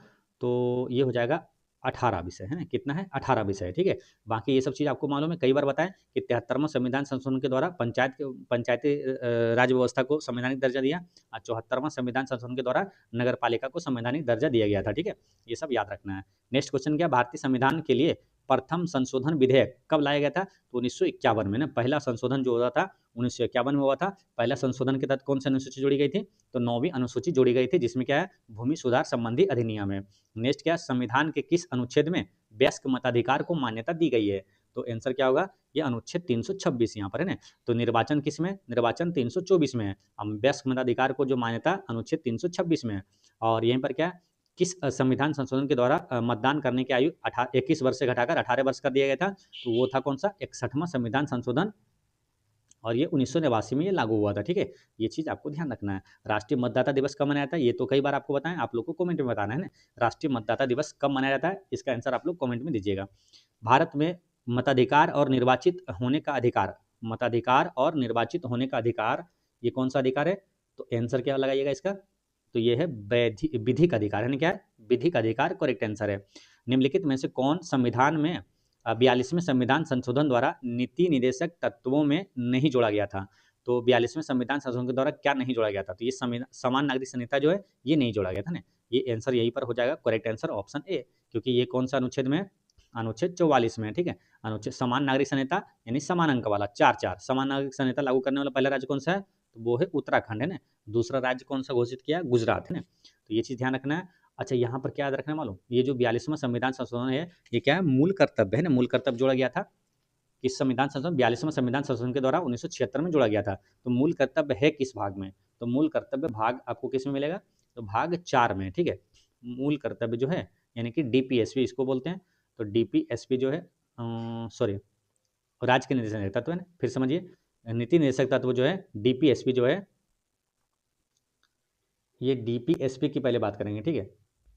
तो ये हो जाएगा 18 विषय है ना, कितना है 18 विषय है, ठीक है। बाकी ये सब चीज़ आपको मालूम है, कई बार बताएं कि 73वां संविधान संशोधन के द्वारा पंचायती राज व्यवस्था को संवैधानिक दर्जा दिया और 74वां संविधान संशोधन के द्वारा नगर पालिका को संवैधानिक दर्जा दिया गया था, ठीक है। ये सब याद रखना है। नेक्स्ट क्वेश्चन क्या, भारतीय संविधान के लिए प्रथम संशोधन विधेयक कब लाया गया था, तो 1951 में ना पहला संशोधन जो हुआ था 1951 में हुआ था। पहला संशोधन के तहत कौन सी अनुसूची जोड़ी गई थी, तो 9वीं अनुसूची जोड़ी गई थी, जिसमें क्या है भूमि सुधार संबंधी अधिनियम है। नेक्स्ट क्या, संविधान के किस अनुच्छेद में वयस्क मताधिकार को मान्यता दी गई है, तो आंसर क्या होगा, ये अनुच्छेद 326 यहाँ पर है ना। तो निर्वाचन किस में, निर्वाचन 324 में है, हम वयस्क मताधिकार को जो मान्यता अनुच्छेद 326 में है। और यहीं पर क्या, किस संविधान संशोधन के द्वारा मतदान करने की आयु 21 वर्ष से घटाकर 18 वर्ष कर दिया गया था, तो वो था कौन सा 61वां संविधान संशोधन, और ये 1989 में ये लागू हुआ था, ठीक है। ये चीज़ आपको ध्यान रखना है। राष्ट्रीय मतदाता दिवस कब मनाया जाता है, ये तो कई बार आपको बताएं, आप लोग को कमेंट में बताना है ना, राष्ट्रीय मतदाता दिवस कब मनाया जाता है, इसका आंसर आप लोग कमेंट में दीजिएगा। भारत में मताधिकार और निर्वाचित होने का अधिकार, मताधिकार और निर्वाचित होने का अधिकार, ये कौन सा अधिकार है, तो आंसर क्या लगाइएगा इसका, तो ये है विधिक अधिकार है ना, क्या है विधिक अधिकार, करेक्ट आंसर है। निम्नलिखित में से कौन संविधान में 42वें संविधान संशोधन द्वारा नीति निदेशक तत्वों में नहीं जोड़ा गया था, तो 42वें संविधान संशोधन के द्वारा क्या नहीं जोड़ा गया था, तो ये समान नागरिक संहिता जो है ये नहीं जोड़ा गया था ना। ये आंसर यहीं पर हो जाएगा करेक्ट आंसर ऑप्शन ए, क्योंकि ये कौन सा अनुच्छेद में है, अनुच्छेद 44 में है, ठीक है। अनुच्छेद समान नागरिक संहिता यानी समान अंक वाला 4 समान नागरिक संहिता लागू करने वाला पहला राज्य कौन सा है, तो वो है उत्तराखंड है ना। दूसरा राज्य कौन सा घोषित किया, गुजरात है ना। तो ये चीज़ ध्यान रखना है। अच्छा यहाँ पर क्या याद रखना है मालूम, ये जो 42वां संविधान संशोधन है ये क्या है, मूल कर्तव्य है ना, मूल कर्तव्य जोड़ा गया था किस संविधान संशोधन, 42वां संविधान संशोधन के द्वारा 1976 में जोड़ा गया था। तो मूल कर्तव्य है किस भाग में, तो मूल कर्तव्य भाग आपको किस में मिलेगा, तो भाग 4 में, ठीक है। मूल कर्तव्य जो है यानी कि डीपीएसपी इसको बोलते हैं, तो डीपीएसपी जो है सॉरी राज्य के निर्देशक तत्व है ना, फिर समझिए नीति निर्देशक तत्व जो है डीपीएसपी जो है, ये डीपीएसपी की पहले बात करेंगे, ठीक है।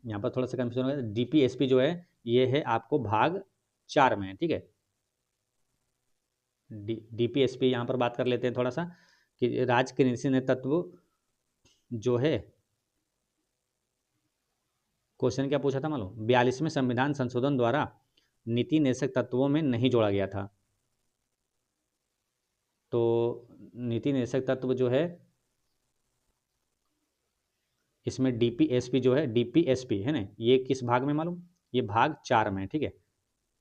यहाँ पर थोड़ा सा कंफ्यूजन होगा, डीपीएसपी जो है ये है आपको भाग 4 में, ठीक है। डीपीएसपी यहाँ पर बात कर लेते हैं थोड़ा सा कि राज्य के निर्देशक तत्व जो है, क्वेश्चन क्या पूछा था मालूम, 42वें संविधान संशोधन द्वारा नीति निर्देशक तत्वों में नहीं जोड़ा गया था, तो नीति निर्देशक तत्व जो है इसमें डीपीएसपी जो है, डीपीएसपी है ना, ये किस भाग में मालूम, ये भाग 4 में, ठीक है।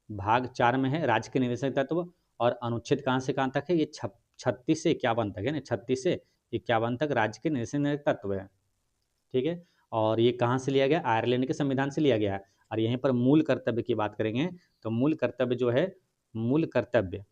भाग 4 में है राज्य के निर्देशक तत्व, और अनुच्छेद कहाँ से कहाँ तक है, ये 36 से 51 तक है ना, 36 से 51 तक राज्य के निर्देशक तत्व है, ठीक है। और ये कहाँ से लिया गया, आयरलैंड के संविधान से लिया गया है। और यहीं पर मूल कर्तव्य की बात करेंगे, तो मूल कर्तव्य जो है, मूल कर्तव्य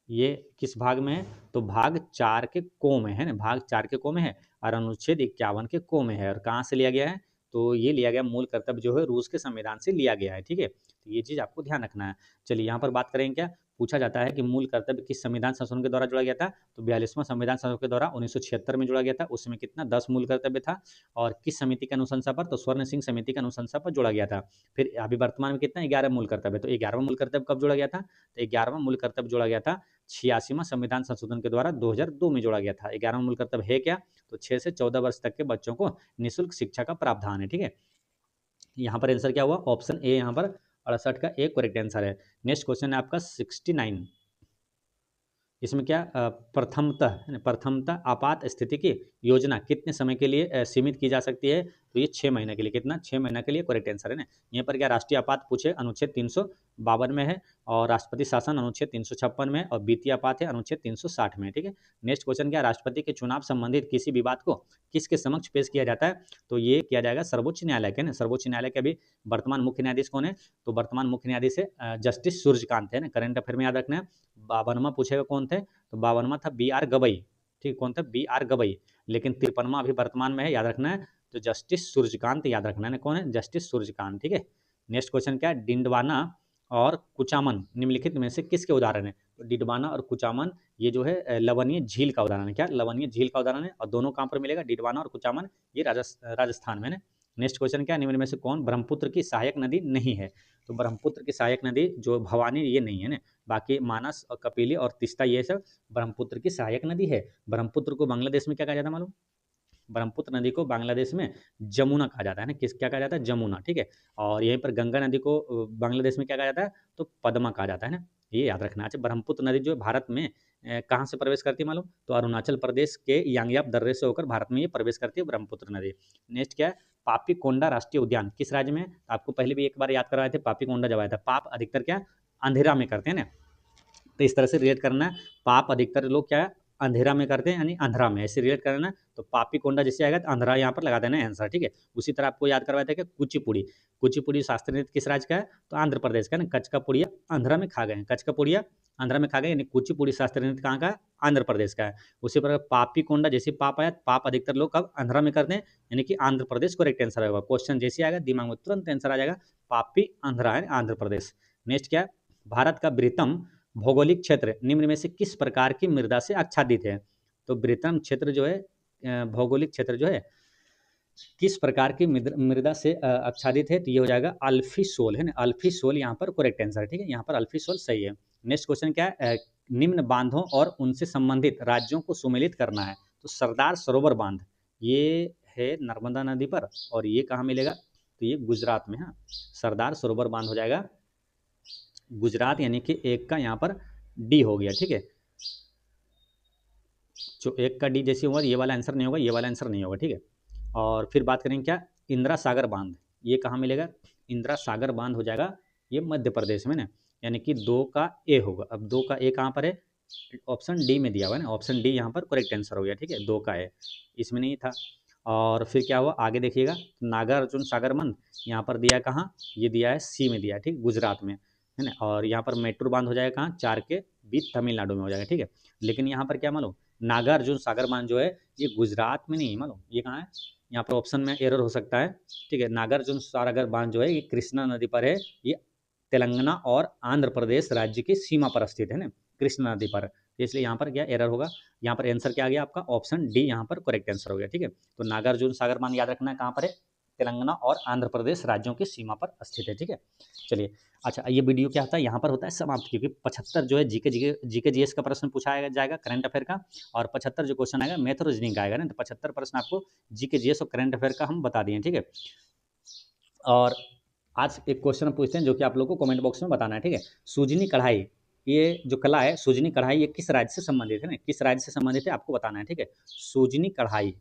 ये किस भाग में है, तो भाग 4 के को में है ना, भाग 4 के को में है, और अनुच्छेद 51 के को में है। और कहाँ से लिया गया है, तो ये लिया गया मूल कर्तव्य जो है रूस के संविधान से लिया गया है, ठीक है। तो ये चीज़ आपको ध्यान रखना है। चलिए यहाँ पर बात करेंगे, क्या पूछा जाता है कि मूल कर्तव्य किस संविधान संशोधन के द्वारा जोड़ा गया था, तो 42वां संविधान संशोधन के द्वारा 1976 में जोड़ा गया था, उसमें कितना 10 मूल कर्तव्य था। और किस समिति की अनुशंसा पर, तो स्वर्ण सिंह समिति की अनुशंसा पर जोड़ा गया था। फिर अभी वर्तमान में कितना 11 मूल कर्तव्य, तो 11वां मूल कर्तव्य कब जोड़ा गया था, तो 11वां मूल कर्तव्य जोड़ा गया था 86वां संविधान संशोधन के द्वारा 2002 में जोड़ा गया था। 11वां मूल कर्तव्य है क्या, तो 6 से 14 वर्ष तक के बच्चों को निःशुल्क शिक्षा का प्रावधान है, ठीक है। यहाँ पर आंसर क्या हुआ, ऑप्शन ए यहाँ पर 68 का एक करेक्ट आंसर है। नेक्स्ट क्वेश्चन है आपका 69, इसमें क्या प्रथमतः आपात स्थिति की योजना कितने समय के लिए सीमित की जा सकती है, तो ये 6 महीने के लिए, कितना 6 महीने के लिए करेक्ट आंसर है ना। यहाँ पर क्या राष्ट्रीय आपात पूछे, अनुच्छेद 352 में है, और राष्ट्रपति शासन अनुच्छेद 356 में, और वित्तीय आपात है अनुच्छेद 360 में, ठीक है। नेक्स्ट क्वेश्चन क्या, राष्ट्रपति के चुनाव संबंधित किसी विवाद को किसके समक्ष पेश किया जाता है, तो ये किया जाएगा सर्वोच्च न्यायालय के ना। सर्वोच्च न्यायालय के अभी वर्तमान मुख्य न्यायाधीश कौन है, तो वर्तमान मुख्य न्यायाधीश है जस्टिस सूर्यकांत है ना। करंट अफेयर में याद रखना है। 52वां पूछेगा कौन थे, तो 52वां था बी आर गवई, ठीक, कौन था, बी आर गवई। लेकिन 53वां अभी वर्तमान में है, याद रखना है, तो जस्टिस सूर्यकांत याद रखना है, कौन है, जस्टिस सूर्यकांत, ठीक है। नेक्स्ट क्वेश्चन क्या है, डिंडवाना और कुचामन निम्नलिखित में से किसके उदाहरण है, तो डिडवाना और कुचामन ये जो है लवणीय झील का उदाहरण है, क्या लवणीय झील का उदाहरण है, और दोनों कहाँ पर मिलेगा, डिडवाना और कुचामन, ये राजस्थान में ना, नेक्स्ट क्वेश्चन क्या, निम्न में से कौन ब्रह्मपुत्र की सहायक नदी नहीं है? तो ब्रह्मपुत्र की सहायक नदी जो भवानी ये नहीं है ना, बाकी मानस और कपिली और तीस्ता ये सब ब्रह्मपुत्र की सहायक नदी है। ब्रह्मपुत्र को बांग्लादेश में क्या कहा जाता है मालूम? ब्रह्मपुत्र नदी को बांग्लादेश में जमुना कहा जाता है ना, किस क्या कहा जाता है? जमुना, ठीक है। और यहीं पर गंगा नदी को बांग्लादेश में क्या कहा जाता है? तो पद्मा कहा जाता है ना, ये याद रखना। अच्छा, ब्रह्मपुत्र नदी जो भारत में कहाँ से प्रवेश करती है मालूम? तो अरुणाचल प्रदेश के यांगयाप दर्रे से होकर भारत में ये प्रवेश करती है ब्रह्मपुत्र नदी। नेक्स्ट क्या है, पापी कोंडा राष्ट्रीय उद्यान किस राज्य में? आपको पहले भी एक बार याद करवाए थे, पापी कोंडा जब आया था। पाप अधिकतर क्या अंधेरा में करते हैं ना, तो इस तरह से रिलेट करना है। पाप अधिकतर लोग क्या है अंधेरा में करते हैं, यानी अंधरा में, ऐसे रिलेट करना है। तो पापी कोंडा जैसे आएगा तो अंधरा यहाँ पर लगा देना है आंसर, ठीक है। उसी तरह आपको याद करवाया था कि कुचिपुड़ी, कुचिपुड़ी शास्त्रीय नृत्य किस राज्य का है? तो आंध्र प्रदेश का ना। कच्छ का पुड़िया आंध्रा में खा गए हैं, कच्छ का पुड़िया आंध्रा में खा गए, यानी कुचिपुड़ी शास्त्रीय नृत्य कहाँ का है? आंध्र प्रदेश का है। उसी प्रकार पापी कोंडा जैसे पाप आया, पाप अधिकतर लोग कब आंध्रा में करते हैं, यानी कि आंध्र प्रदेश करेक्ट आंसर होगा। क्वेश्चन जैसे आएगा दिमाग में तुरंत आंसर आ जाएगा, पापी आंध्रा है आंध्र प्रदेश। नेक्स्ट क्या है, भारत का बृहत्तम भौगोलिक क्षेत्र निम्न में से किस प्रकार की मृदा से आच्छादित है? तो बृहत्तम क्षेत्र जो है भौगोलिक क्षेत्र जो है किस प्रकार की मृदा से आच्छादित है? तो ये हो जाएगा अल्फी सोल है ना, अल्फी सोल यहाँ पर करेक्ट आंसर, ठीक है। यहाँ पर अल्फी सोल सही है। नेक्स्ट क्वेश्चन क्या है, निम्न बांधों और उनसे संबंधित राज्यों को सुमेलित करना है। तो सरदार सरोवर बांध ये है नर्मदा नदी पर, और ये कहाँ मिलेगा? तो ये गुजरात में। हाँ, सरदार सरोवर बांध हो जाएगा गुजरात, यानी कि एक का यहाँ पर डी हो गया, ठीक है। जो एक का डी जैसे होगा ये वाला आंसर नहीं होगा, ये वाला आंसर नहीं होगा, ठीक है। और फिर बात करेंगे क्या, इंदिरा सागर बांध ये कहाँ मिलेगा? इंदिरा सागर बांध हो जाएगा ये मध्य प्रदेश में ना, यानी कि 2 का ए होगा। अब 2 का ए कहाँ पर है? ऑप्शन डी में दिया हुआ है ना, ऑप्शन डी यहाँ पर करेक्ट आंसर हो गया, ठीक है। 2 का ए इसमें नहीं था। और फिर क्या हुआ आगे देखिएगा, नागार्जुन सागर बांध यहाँ पर दिया है कहाँ? ये दिया है सी में दिया है, ठीक, गुजरात में है ना। और यहाँ पर मेट्रो बांध हो जाएगा कहाँ? 4 के बीच तमिलनाडु में हो जाएगा, ठीक है। लेकिन यहाँ पर क्या मालूम, नागार्जुन सागर बांध जो है ये गुजरात में नहीं मालूम, ये कहाँ है? यहाँ पर ऑप्शन में एरर हो सकता है, ठीक है। नागार्जुन सागर बांध जो है ये कृष्णा नदी पर है, ये तेलंगाना और आंध्र प्रदेश राज्य की सीमा पर स्थित है ना, कृष्णा नदी पर। इसलिए यहाँ पर क्या एरर होगा, यहाँ पर आंसर क्या आ गया आपका? ऑप्शन डी यहाँ पर करेक्ट आंसर हो गया, ठीक है। तो नागार्जुन सागर बांध याद रखना है कहाँ पर है? तेलंगाना और आंध्र प्रदेश राज्यों की सीमा पर स्थित है, ठीक है। चलिए, अच्छा ये वीडियो क्या होता है यहाँ पर होता है समाप्त, क्योंकि 75 जो है जीके जीएस का प्रश्न पूछा जाएगा करंट अफेयर का, और 75 जो क्वेश्चन आएगा मैथ और रीजनिंग का आएगा ना। तो 75 प्रश्न आपको जीके जीएस और करंट अफेयर का हम बता दिए, ठीक है। और आज एक क्वेश्चन पूछते हैं जो कि आप लोग को कमेंट बॉक्स में बताना है, ठीक है। सूजनी कढ़ाई ये जो कला है, सूजनी कढ़ाई ये किस राज्य से संबंधित है ना, किस राज्य से संबंधित है आपको बताना है, ठीक है। सूजनी कढ़ाई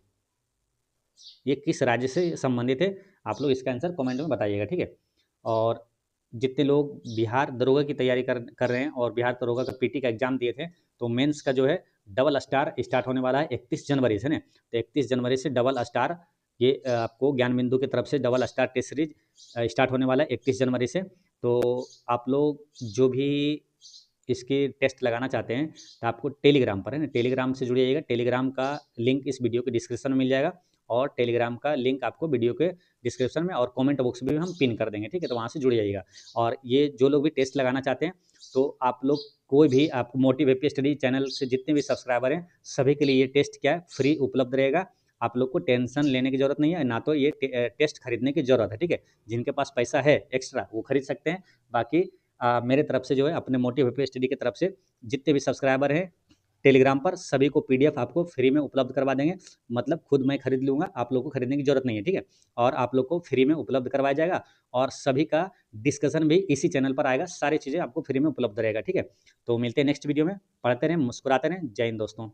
ये किस राज्य से संबंधित है, आप लोग इसका आंसर कमेंट में बताइएगा, ठीक है। और जितने लोग बिहार दरोगा की तैयारी कर रहे हैं और बिहार दरोगा का पीटी का एग्जाम दिए थे, तो मेंस का जो है डबल स्टार स्टार्ट होने वाला है 31 जनवरी से ना। तो 31 जनवरी से डबल स्टार ये आपको ज्ञान बिंदु की तरफ से double star test series start होने वाला है 31 जनवरी से। तो आप लोग जो भी इसके टेस्ट लगाना चाहते हैं तो आपको टेलीग्राम पर है ना, टेलीग्राम से जुड़िएगा। टेलीग्राम का लिंक इस वीडियो के डिस्क्रिप्शन में मिल जाएगा, और टेलीग्राम का लिंक आपको वीडियो के डिस्क्रिप्शन में और कमेंट बॉक्स में भी हम पिन कर देंगे, ठीक है। तो वहाँ से जुड़ जाइएगा। और ये जो लोग भी टेस्ट लगाना चाहते हैं तो आप लोग कोई भी आपको मोटिव एपी स्टडी चैनल से जितने भी सब्सक्राइबर हैं सभी के लिए ये टेस्ट क्या है फ्री उपलब्ध रहेगा। आप लोग को टेंशन लेने की जरूरत नहीं है, ना तो ये टेस्ट खरीदने की जरूरत है, ठीक है। जिनके पास पैसा है एक्स्ट्रा वो खरीद सकते हैं। बाकी मेरे तरफ से जो है अपने मोटिव एपी स्टडी की तरफ से जितने भी सब्सक्राइबर हैं टेलीग्राम पर सभी को पीडीएफ आपको फ्री में उपलब्ध करवा देंगे। मतलब खुद मैं खरीद लूँगा, आप लोग को खरीदने की जरूरत नहीं है, ठीक है। और आप लोग को फ्री में उपलब्ध करवाया जाएगा, और सभी का डिस्कशन भी इसी चैनल पर आएगा, सारी चीज़ें आपको फ्री में उपलब्ध रहेगा, ठीक है। तो मिलते हैं नेक्स्ट वीडियो में, पढ़ते रहें मुस्कुराते रहें। जय हिंद दोस्तों।